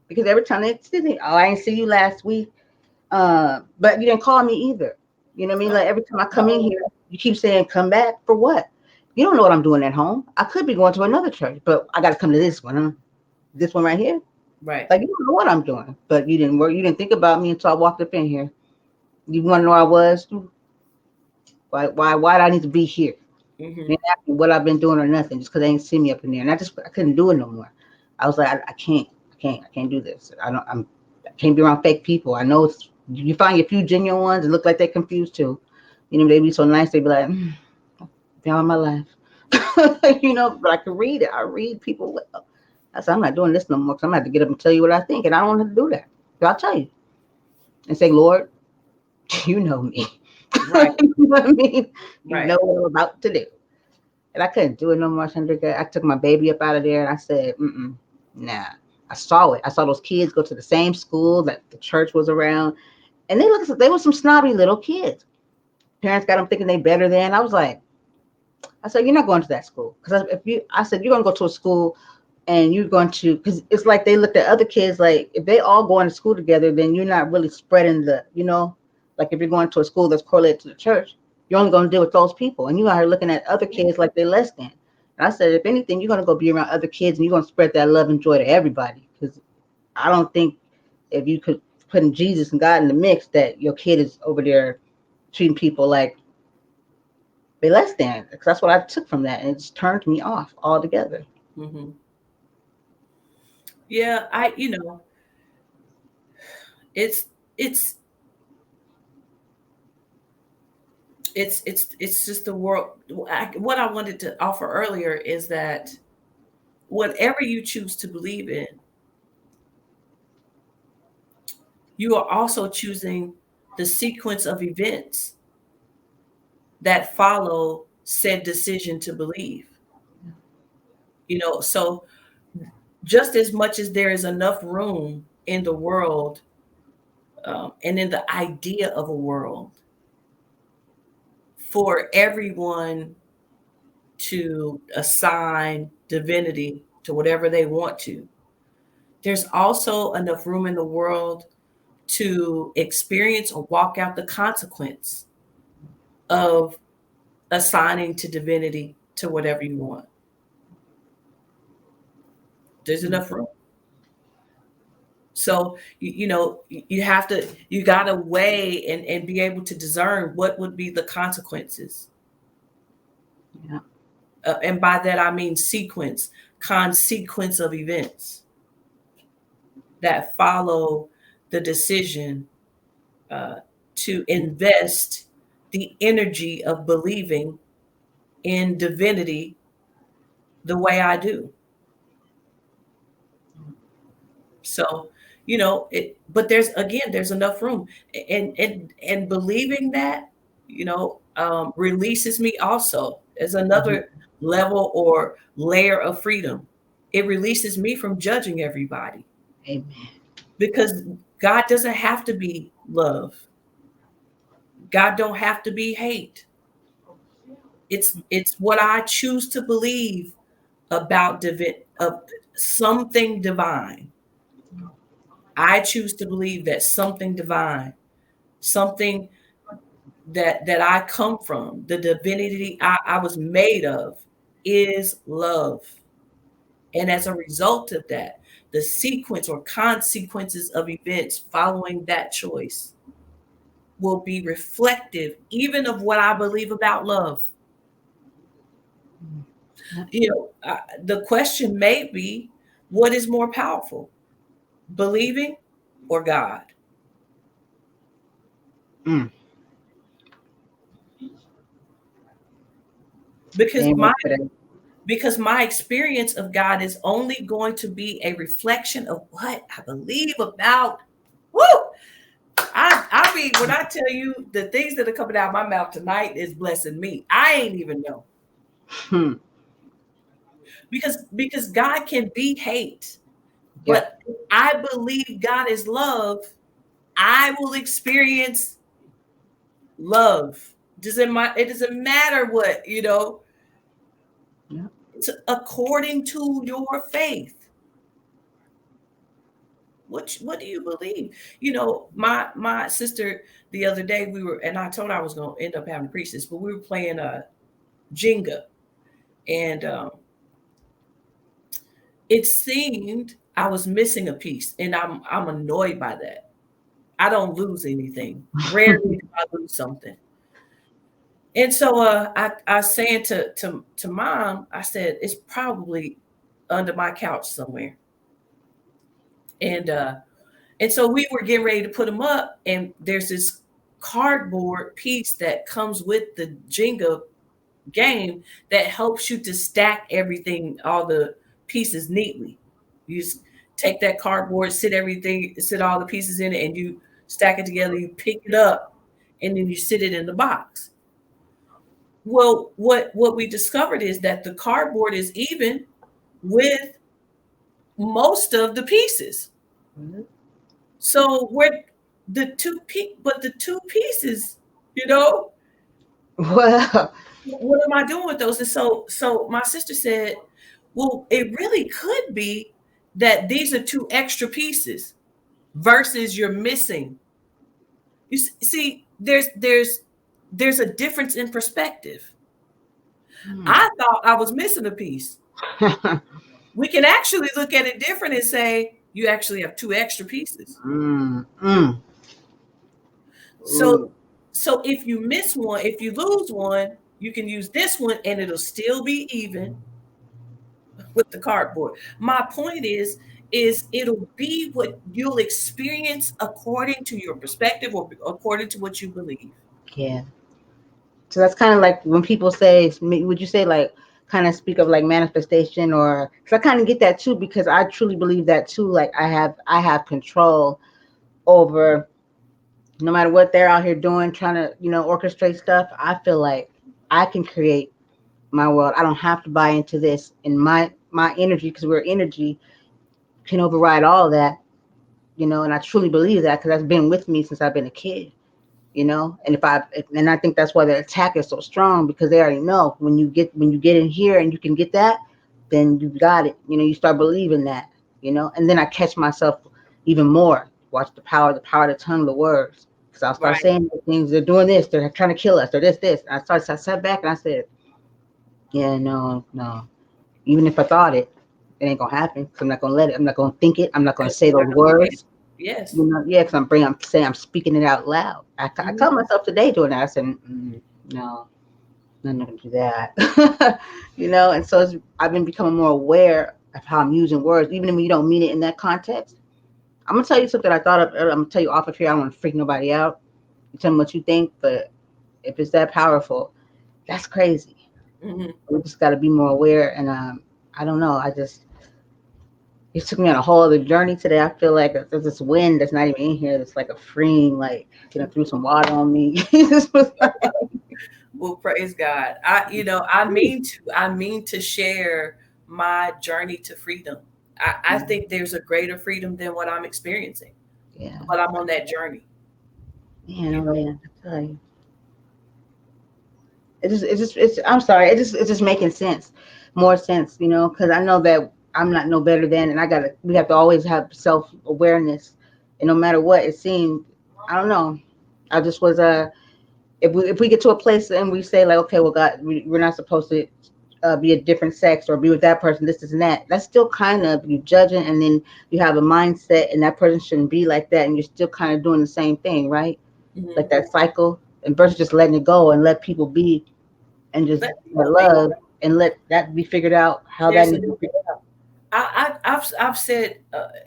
because every time they see me, oh, I didn't see you last week, but you didn't call me either. You know what I mean? Like every time I come in Oh, here, you keep saying come back for what? You don't know what I'm doing at home. I could be going to another church, but I got to come to this one, huh? This one right here. right. Like you don't know what I'm doing, but you didn't work. You didn't think about me until I walked up in here. You want to know where I was? Why did I need to be here? Hmm. You didn't ask me what I've been doing or nothing, just because they didn't see me up in there. And I couldn't do it no more. I was like, I can't do this. I can't be around fake people. I know you find a few genuine ones and look like they're confused too. You know, they be so nice. They be like, down my life. You know, but I can read it. I read people well. I said, I'm not doing this no more because I'm going to have to get up and tell you what I think. And I don't have to do that. So I'll tell you and say, Lord, you know me. Right. You know what I mean? You Right. know what I'm about to do. And I couldn't do it no more, Chandrika. I took my baby up out of there and I said, nah. I saw it. I saw those kids go to the same school that the church was around. And they were some snobby little kids. Parents got them thinking they better than. I said, you're not going to that school. Because I said, you're going to go to a school and you're going to, because it's like they looked at other kids like if they all going to school together, then you're not really spreading like if you're going to a school that's correlated to the church, you're only going to deal with those people, and you are looking at other kids like they're less than. And I said, if anything, you're going to go be around other kids and you're going to spread that love and joy to everybody. Because I don't think if you could put in Jesus and God in the mix, that your kid is over there treating people like they less than. Because that's what I took from that, and it just turned me off altogether. Hmm. Yeah. It's it's it's just the world. What I wanted to offer earlier is that whatever you choose to believe in, you are also choosing the sequence of events that follow said decision to believe. So just as much as there is enough room in the world, and in the idea of a world for everyone to assign divinity to whatever they want to, there's also enough room in the world to experience or walk out the consequence of assigning to divinity to whatever you want. There's enough room. So you have to, you got to weigh and be able to discern what would be the consequences. Yeah. And by that I mean consequence of events that follow the decision, uh, to invest the energy of believing in divinity the way I do. So, but there's enough room, and believing that, releases me also as Mhm. another level or layer of freedom. It releases me from judging everybody, Amen. because God doesn't have to be love. God don't have to be hate. It's what I choose to believe about of something divine. I choose to believe that something divine, something that I come from, the divinity I was made of, is love. And as a result of that, the sequence or consequences of events following that choice will be reflective even of what I believe about love. Yep. The question may be, what is more powerful, believing or God? Mm. Because Amen my for that. because my experience of God is only going to be a reflection of what I believe about. Woo! I mean, when I tell you the things that are coming out of my mouth tonight is blessing me. I ain't even know. Hmm. because God can be hate, Yep. but I believe God is love. I will experience love. It doesn't matter what, Yep. it's according to your faith. What do you believe? My sister the other day, and I told her I was gonna end up having to preach this, but we were playing Jenga, and it seemed I was missing a piece, and I'm annoyed by that. I don't lose anything. Rarely do I lose something. And so I was saying to mom, I said, it's probably under my couch somewhere. And so we were getting ready to put them up, and there's this cardboard piece that comes with the Jenga game that helps you to stack everything, all the pieces neatly. You just take that cardboard, sit all the pieces in it, and you stack it together, you pick it up, and then you sit it in the box. Well, what we discovered is that the cardboard is even with most of the pieces. So where the two pieces, you know, Well, what am I doing with those? And so my sister said, well, it really could be that these are two extra pieces versus you're missing. See, there's a difference in perspective. I thought I was missing a piece. We can actually look at it different and say you actually have two extra pieces. mm, mm, So ooh, so if you miss one, if you lose one, you can use this one and it'll still be even with the cardboard. My point is it'll be what you'll experience according to your perspective or according to what you believe. yeah. So that's kind of like when people say, would you say like kind of speak of like manifestation or? Because I kind of get that too because I truly believe that too. Like I have control over no matter what they're out here doing, trying to orchestrate stuff. I feel like I can create my world. I don't have to buy into this, and my energy because we're energy can override all that. And I truly believe that because that's been with me since I've been a kid. And I think that's why the attack is so strong because they already know when you get in here and you can get that, then you got it. You start believing that. And then I catch myself even more. Watch the power of the tongue, the words. Because I'll start Right. saying things. They're doing this. They're trying to kill us. They're this. And I sat back and I said, yeah, no, no. Even if I thought it, it ain't gonna happen. 'Cause I'm not gonna let it. I'm not gonna think it. I'm not gonna Because say you're those not going to believe. words. Yes. Yeah, because I'm saying I'm speaking it out loud. I Mhm. told myself today doing that. I said, no, I'm not gonna do that. And so I've been becoming more aware of how I'm using words, even when you don't mean it in that context. I'm gonna tell you something I thought of. I'm gonna tell you off of here. I don't want to freak nobody out. You tell me what you think, but if it's that powerful, that's crazy. Mhm. We just got to be more aware. And I don't know. It took me on a whole other journey today. I feel like there's this wind that's not even in here. It's like a freeing, like threw some water on me. This was like, Well, praise God. I mean to share my journey to freedom. I think there's a greater freedom than what I'm experiencing, yeah, but I'm on that journey. man, You oh know, man, I tell you, it's. I'm sorry, it's just making sense, more sense, because I know that I'm not no better than, and we have to always have self awareness, and no matter what it seemed, I don't know. I just was if we get to a place and we say like, okay, well, God, we're not supposed to be a different sex or be with that person, this and that. That's still kind of you judging, and then you have a mindset, and that person shouldn't be like that, and you're still kind of doing the same thing, right? Like mhm. that cycle, and versus just letting it go and let people be, and just Let let people be. love and let that be figured out how that There's a needs to be figured out. I've said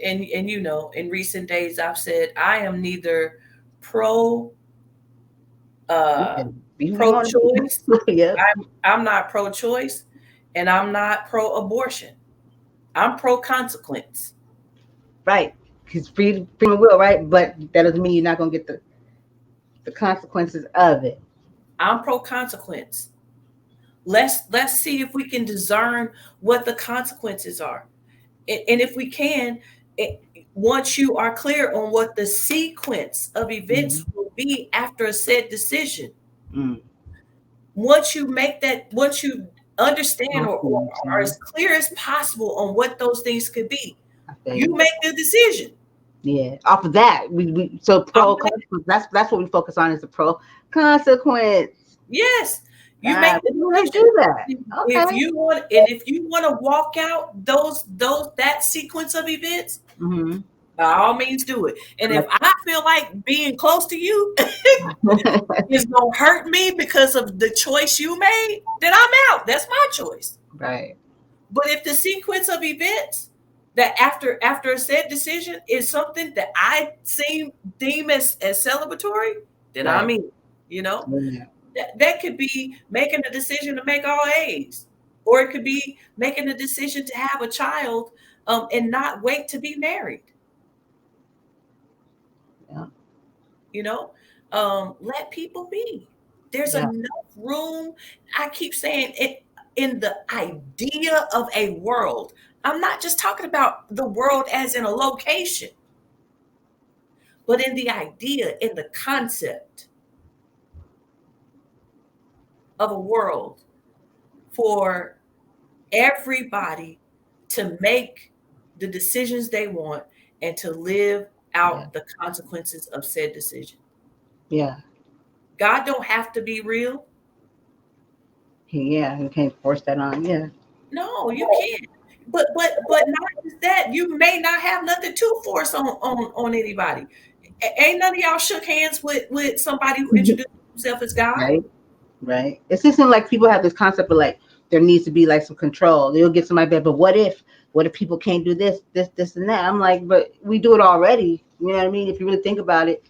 and in recent days I've said I am neither pro You uh can be who you pro want to be. choice. Yep, I'm not pro choice, and I'm not pro abortion. I'm pro consequence. right. Because free will, right? But that doesn't mean you're not gonna get the consequences of it. I'm pro consequence. Let's see if we can discern what the consequences are. And if we can, it, once you are clear on what the sequence of events Mm-hmm. will be after a said decision, Mm. once you understand, I see or what you're are saying. as clear as possible on what those things could be, I feel you you. make the decision. Yeah. Off of that, we so I'm pro like, consequence. That's what we focus on is the pro consequence. yes, you make God, the we do have to decision. do that. If Okay. you want, and if you want to walk out those that sequence of events, Mm-hmm. by all means do it. And if Like, I feel like being close to you is gonna hurt me because of the choice you made, then I'm out. That's my choice. right. But if the sequence of events that after a said decision is something that I deem as celebratory, then I Right. mean, you know, Yeah. that could be making a decision to make all A's, or it could be making a decision to have a child, and not wait to be married. Yeah. You know, let people be. There's Yeah. enough room. I keep saying it, in the idea of a world. I'm not just talking about the world as in a location, but in the idea, in the concept of a world for everybody to make the decisions they want and to live Yeah. out the consequences of said decision. Yeah. God don't have to be real. Yeah. You can't force that on. Yeah. No, you can't. But not just that. You may not have nothing to force on anybody. Ain't none of y'all shook hands with somebody who introduced himself as God. Right. Right. It just seems like people have this concept of like there needs to be like some control. They'll get somebody bad, but what if people can't do this, and that? I'm like, but we do it already. You know what I mean? If you really think about it,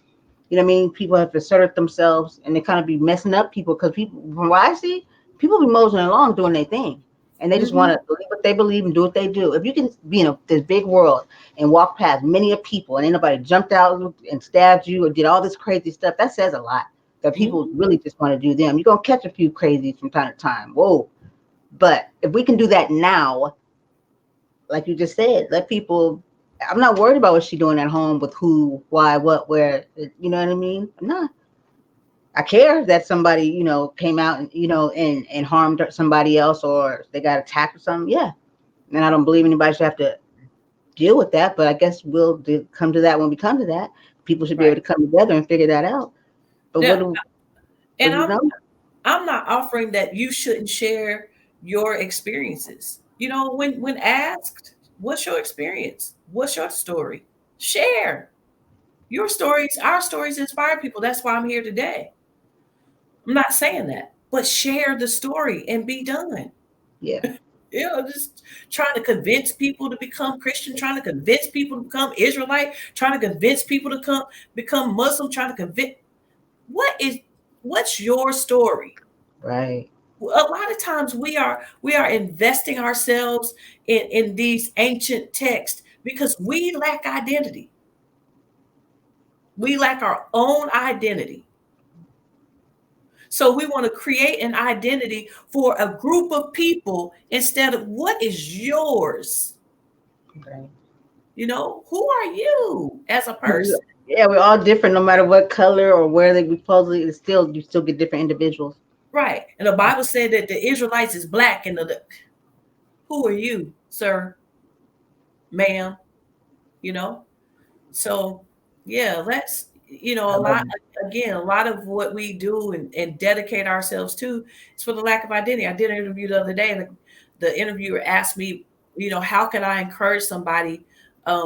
you know what I mean? People have asserted themselves and they kind of be messing up people because people, from what I see, people be moseying along doing their thing. And they just want Hmm. to believe what they believe and do what they do. If you can be in this big world and walk past many of people and ain't nobody jumped out and stabbed you or did all this crazy stuff, that says a lot. That people Hmm. really just want to do them. You're going to catch a few crazies from time to time. Whoa. But if we can do that now, like you just said, let people. I'm not worried about what she's doing at home with who, why, what, where. You know what I mean? I'm not. I care that somebody, came out and and harmed somebody else or they got attacked or something. Yeah, and I don't believe anybody should have to deal with that. But I guess we'll come to that when we come to that. People should be able Right. to come together and figure that out. But Now, but and you know, I'm not offering that you shouldn't share your experiences. When asked, what's your experience? What's your story? Share your stories. Our stories inspire people. That's why I'm here today. I'm not saying that, but share the story and be done. yeah, Just trying to convince people to become Christian, trying to convince people to become Israelite, trying to convince people to become Muslim, trying to convince. What is what's your story? right, A lot of times we are investing ourselves in these ancient texts because we lack identity. We lack our own identity. So we want to create an identity for a group of people instead of what is yours. right. Who are you as a person? Yeah, we're all different, no matter what color or where they we supposedly. It's still you still get different individuals. Right. And the Bible said that the Israelites is black, and who are you, sir, ma'am? You know? So yeah, let's, I a love lot, it. again, a lot of what we do and dedicate ourselves to is for the lack of identity. I did an interview the other day, and the interviewer asked me, how can I encourage somebody,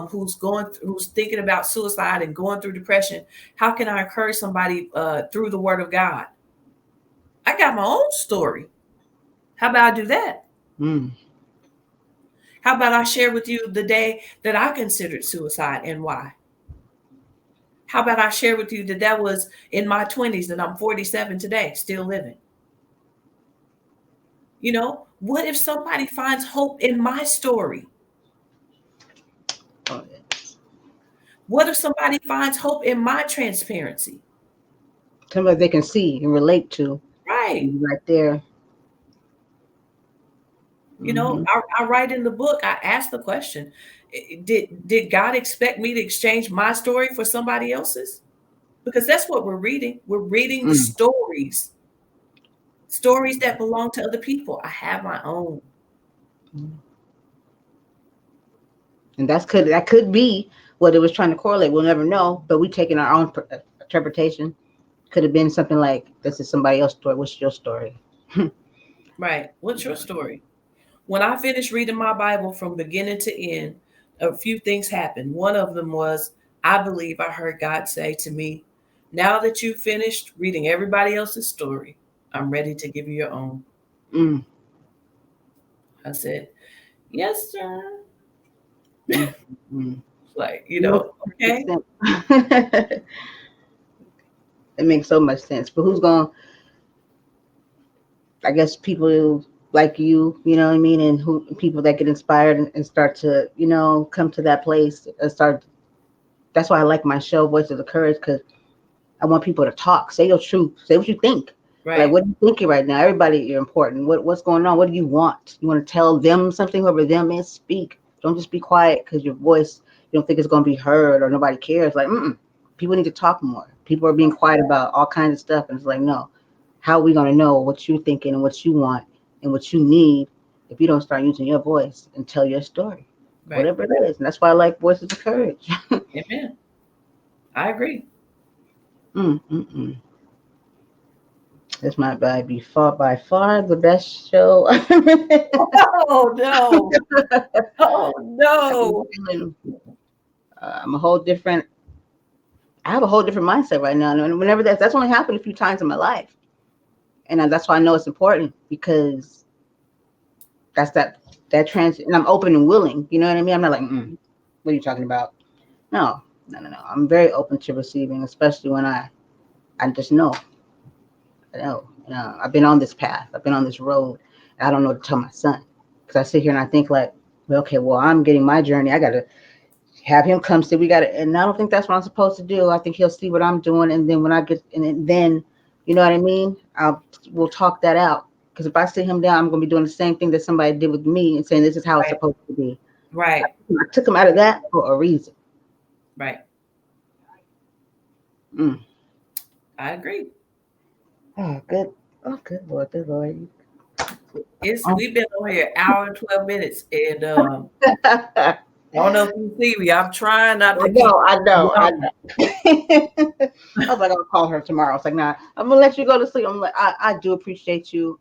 who's thinking about suicide and going through depression? How can I encourage somebody through the Word of God? I got my own story. How about I do that? Mm, How about I share with you the day that I considered suicide and why? How about I share with you that was in my 20s, that I'm 47 today, still living? What if somebody finds hope in my story? oh, yeah. What if somebody finds hope in my transparency? Somebody they can see and relate to, Right. right there. You know, Mm-hmm. I write in the book, I ask the question, did God expect me to exchange my story for somebody else's? Because that's what we're reading. We're reading Mm. stories that belong to other people. I have my own. And that could be what it was trying to correlate. We'll never know, but we taking our own interpretation. Could have been something like, "This is somebody else's story. What's your story?" Right. What's your story? When I finished reading my Bible from beginning to end, a few things happened. One of them was, I believe I heard God say to me, now that you've finished reading everybody else's story, I'm ready to give you your own. Mm, I said, yes, sir. mm, mm. Like, It makes perfect okay. sense. It makes so much sense. But who's going? I guess people like you know what I mean, and who people that get inspired and start to come to that place and start. That's why I like my show, Voices of Courage, because I want people to talk, say your truth, say what you think. Like, Right, what are you thinking right now? Everybody, you're important. What's going on? What do you want? You want to tell them something, whoever them is, speak. Don't just be quiet because your voice, you don't think it's going to be heard or nobody cares. Like, people need to talk more. People are being quiet about all kinds of stuff. And it's like, no, how are we going to know what you're thinking and what you want and what you need if you don't start using your voice and tell your story, right. whatever it is? And that's why I like Voices of Courage. Amen. I agree. Mm. This might be by far the best show. Oh, no. Oh, no. I'm a whole different. I have a whole different mindset right now, and whenever that's only happened a few times in my life, and that's why I know it's important because that's that trans. And I'm open and willing. You know what I mean? I'm not like, what are you talking about? No, no. I'm very open to receiving, especially when I just know. I know. I've been on this path. I've been on this road. I don't know what to tell my son because I sit here and I think like, well, okay, well, I'm getting my journey. I gotta have him come see. We gotta, and I don't think that's what I'm supposed to do. I think he'll see what I'm doing, and then when I get, and then, you know what I mean? We'll talk that out. Because if I sit him down, I'm gonna be doing the same thing that somebody did with me and saying this is how it's Right, supposed to be. right, I took him out of that for a reason. right. Mm. I agree. Oh, good. Oh, good Lord, good Lord. Oh. We've been on here an hour and 12 minutes, and I don't know if you see me. I'm trying not to keep I know, I yawning. know. I was like, I'll call her tomorrow. It's like, nah, I'm gonna let you go to sleep. I'm like, I do appreciate you.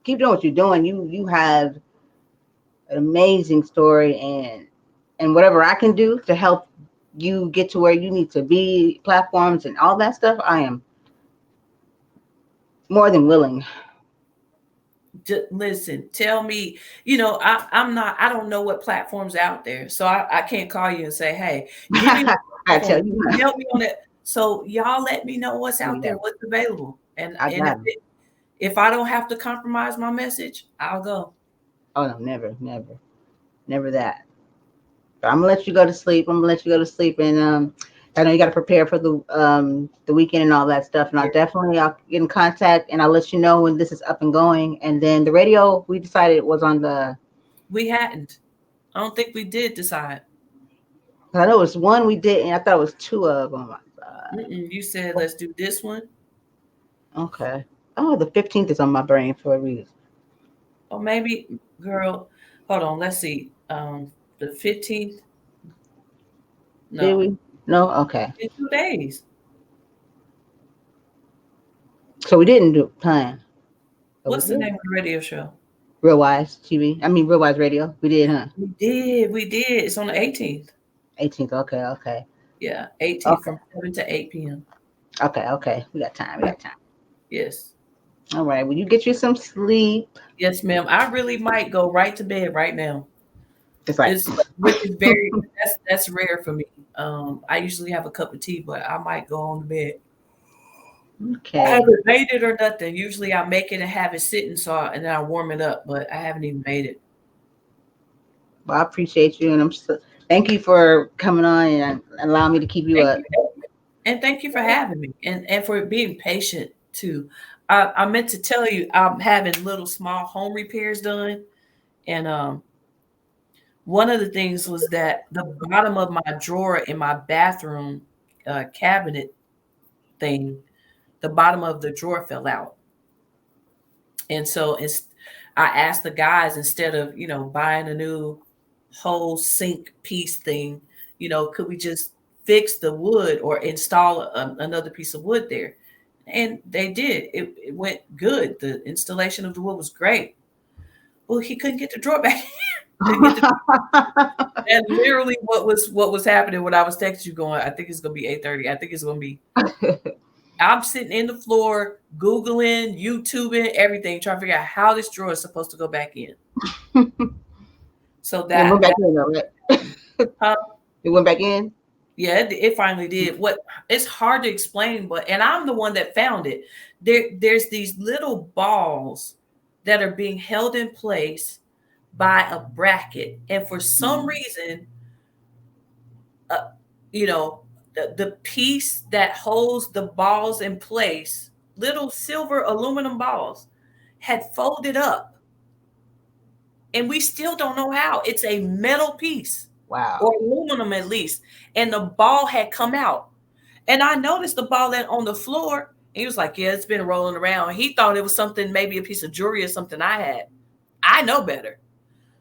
Keep doing what you're doing. You have an amazing story, and whatever I can do to help you get to where you need to be, platforms and all that stuff, I am more than willing. Just listen, tell me, I'm not, I don't know what platforms out there. So I can't call you and say, hey, give me I one tell platform, you, help me on it. So y'all let me know what's out yeah, there, what's available. I And got it. if I don't have to compromise my message, I'll go. Oh no, never that. But I'm gonna let you go to sleep. I'm gonna let you go to sleep, and I know you got to prepare for the weekend and all that stuff. And I'll get in contact, and I'll let you know when this is up and going. And then the radio, we decided it was on the. We hadn't. I don't think we did decide. I know it was one we did, and I thought it was two of them. You said let's do this one. Okay. Oh, the 15th is on my brain for a reason. Or maybe, girl, hold on, let's see. The 15th, Did no, we? No. Okay. in 2 days. So we didn't do plan. Oh, we What's the did. name of the radio show? Real Wise TV. I mean, Real Wise Radio. We did, huh? We did. It's on the 18th. 18th. Okay. Okay. Yeah, 18th Okay. from 7 to 8 p.m. Okay. Okay. We got time. We got time. Yes. All right. Well, you get you some sleep. Yes, ma'am. I really might go right to bed right now. It's like, It's which is very that's rare for me. I usually have a cup of tea, but I might go on to bed. I okay. haven't made it or nothing. Usually I make it and have it sitting and then I warm it up, but I haven't even made it. Well, I appreciate you, and thank you for coming on and allowing me to keep you Thank up. you. And thank you for having me and for being patient too. I meant to tell you I'm having little small home repairs done And one of the things was that the bottom of my drawer in my bathroom cabinet thing, the bottom of the drawer fell out. And so I asked the guys, instead of, buying a new whole sink piece thing, could we just fix the wood or install another piece of wood there? And they did. It went good. The installation of the wood was great. Well, he couldn't get the drawer back. Couldn't get the And literally what was happening when I was texting you going, I think it's gonna be 8:30. I think it's gonna be I'm sitting in the floor, Googling, YouTubing, everything, trying to figure out how this drawer is supposed to go back in. So It went back that in, though, right? uh, It went back in. yeah, it finally did. What It's hard to explain, and I'm the one that found it. There's these little balls that are being held in place by a bracket, and for some reason, uh, you know, the piece that holds the balls in place, little silver aluminum balls, had folded up, and we still don't know how. It's a metal piece or Wow. aluminum at least, and the ball had come out. And I noticed the ball that on the floor. He was like, "Yeah, it's been rolling around." He thought it was something, maybe a piece of jewelry or something I had. I know better.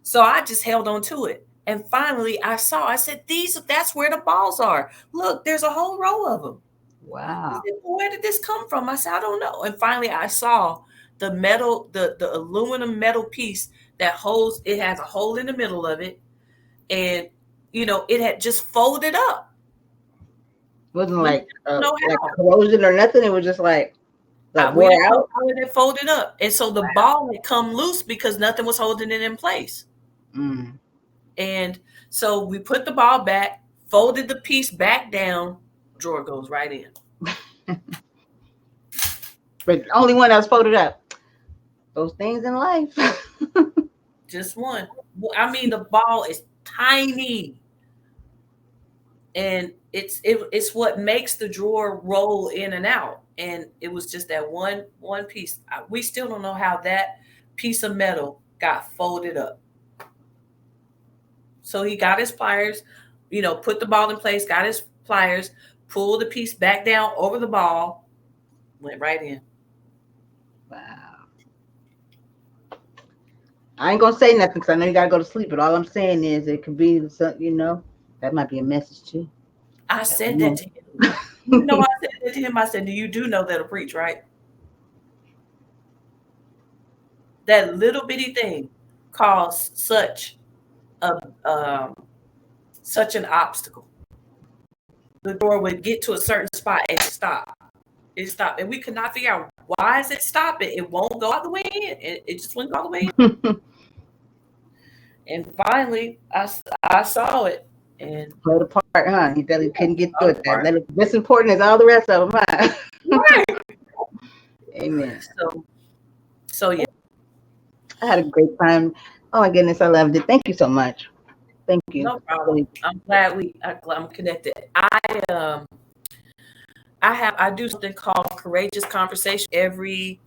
So I just held on to it. And finally I said, that's where the balls are. Look, there's a whole row of them. He Wow. said, "Well, where did this come from?" I said, "I don't know." And finally I saw the metal, the aluminum metal piece that holds, it has a hole in the middle of it. And, it had just folded up. Wasn't We just don't know like how. corrosion or nothing. It was just like We wore didn't know out. how it had folded up. And so the ball had come loose because nothing was holding it in place. Mm. And so we put the ball back, folded the piece back down, drawer goes right in. But the only one that was folded up. Those things in life. Just one. I mean, the ball is tiny. And it's what makes the drawer roll in and out. And it was just that one piece. We still don't know how that piece of metal got folded up. So he got his pliers, put the ball in place, got his pliers, pulled the piece back down over the ball, went right in. Wow. I ain't gonna say nothing because I know you gotta go to sleep. But all I'm saying is it could be something. That might be a message too. I That said that one. to him. I said that to him. I said, "You do know that'll preach, right? That little bitty thing caused a um, such an obstacle. The door would get to a certain spot and stop. It stopped, and we could not figure out why is it stopping. It won't go all the way in. It just wouldn't go all the way in. And finally, I saw it, and Play the part, huh? He definitely couldn't get through all it. part. That's important as all the rest of them, huh? Right. Amen. So so yeah. I had a great time. Oh my goodness, I loved it. Thank you so much. Thank you. No problem. Really. I'm glad I'm connected. Um I do something called Courageous Conversation every.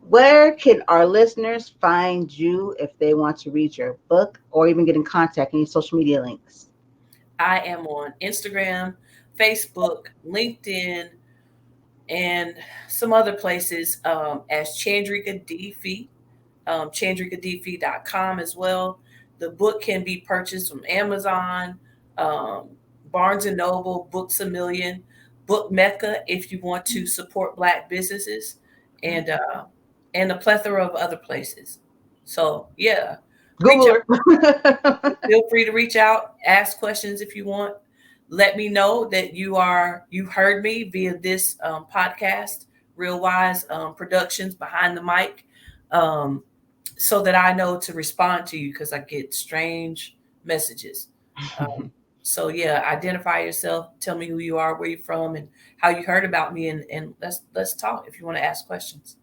Where can our listeners find you if they want to read your book or even get in contact? Any social media links? I am on Instagram, Facebook, LinkedIn, and some other places, as Chandrika D. Phea, chandrikadfee.com as well. The book can be purchased from Amazon, um, Barnes and Noble, Books a Million, Book Mecca if you want to support Black businesses, and a plethora of other places. So yeah, reach out. Google her. Feel free to reach out, ask questions if you want. Let me know that you heard me via this podcast, Real Wise Productions behind the mic, um, so that I know to respond to you because I get strange messages. Um, so yeah, identify yourself, tell me who you are, where you're from, and how you heard about me, and let's talk if you want to ask questions.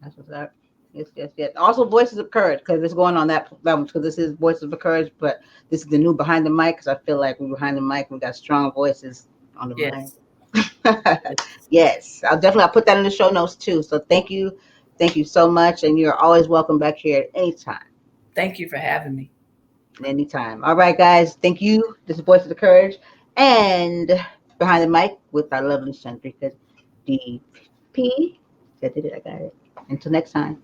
That's what's up. Yes, yes, yes. Also, Voices of Courage, because it's going on that one, because this is Voices of Courage, but this is the new Behind the Mic, because I feel like we're behind the mic, we got strong voices on the mic. Yes. Yes, I'll put that in the show notes too. So thank you so much, and you're always welcome back here at any time. Thank you for having me. Anytime. All right, guys. Thank you. This is Voice of the Courage. And behind the mic with our lovely Chandrika DP. I did it. I got it. Until next time.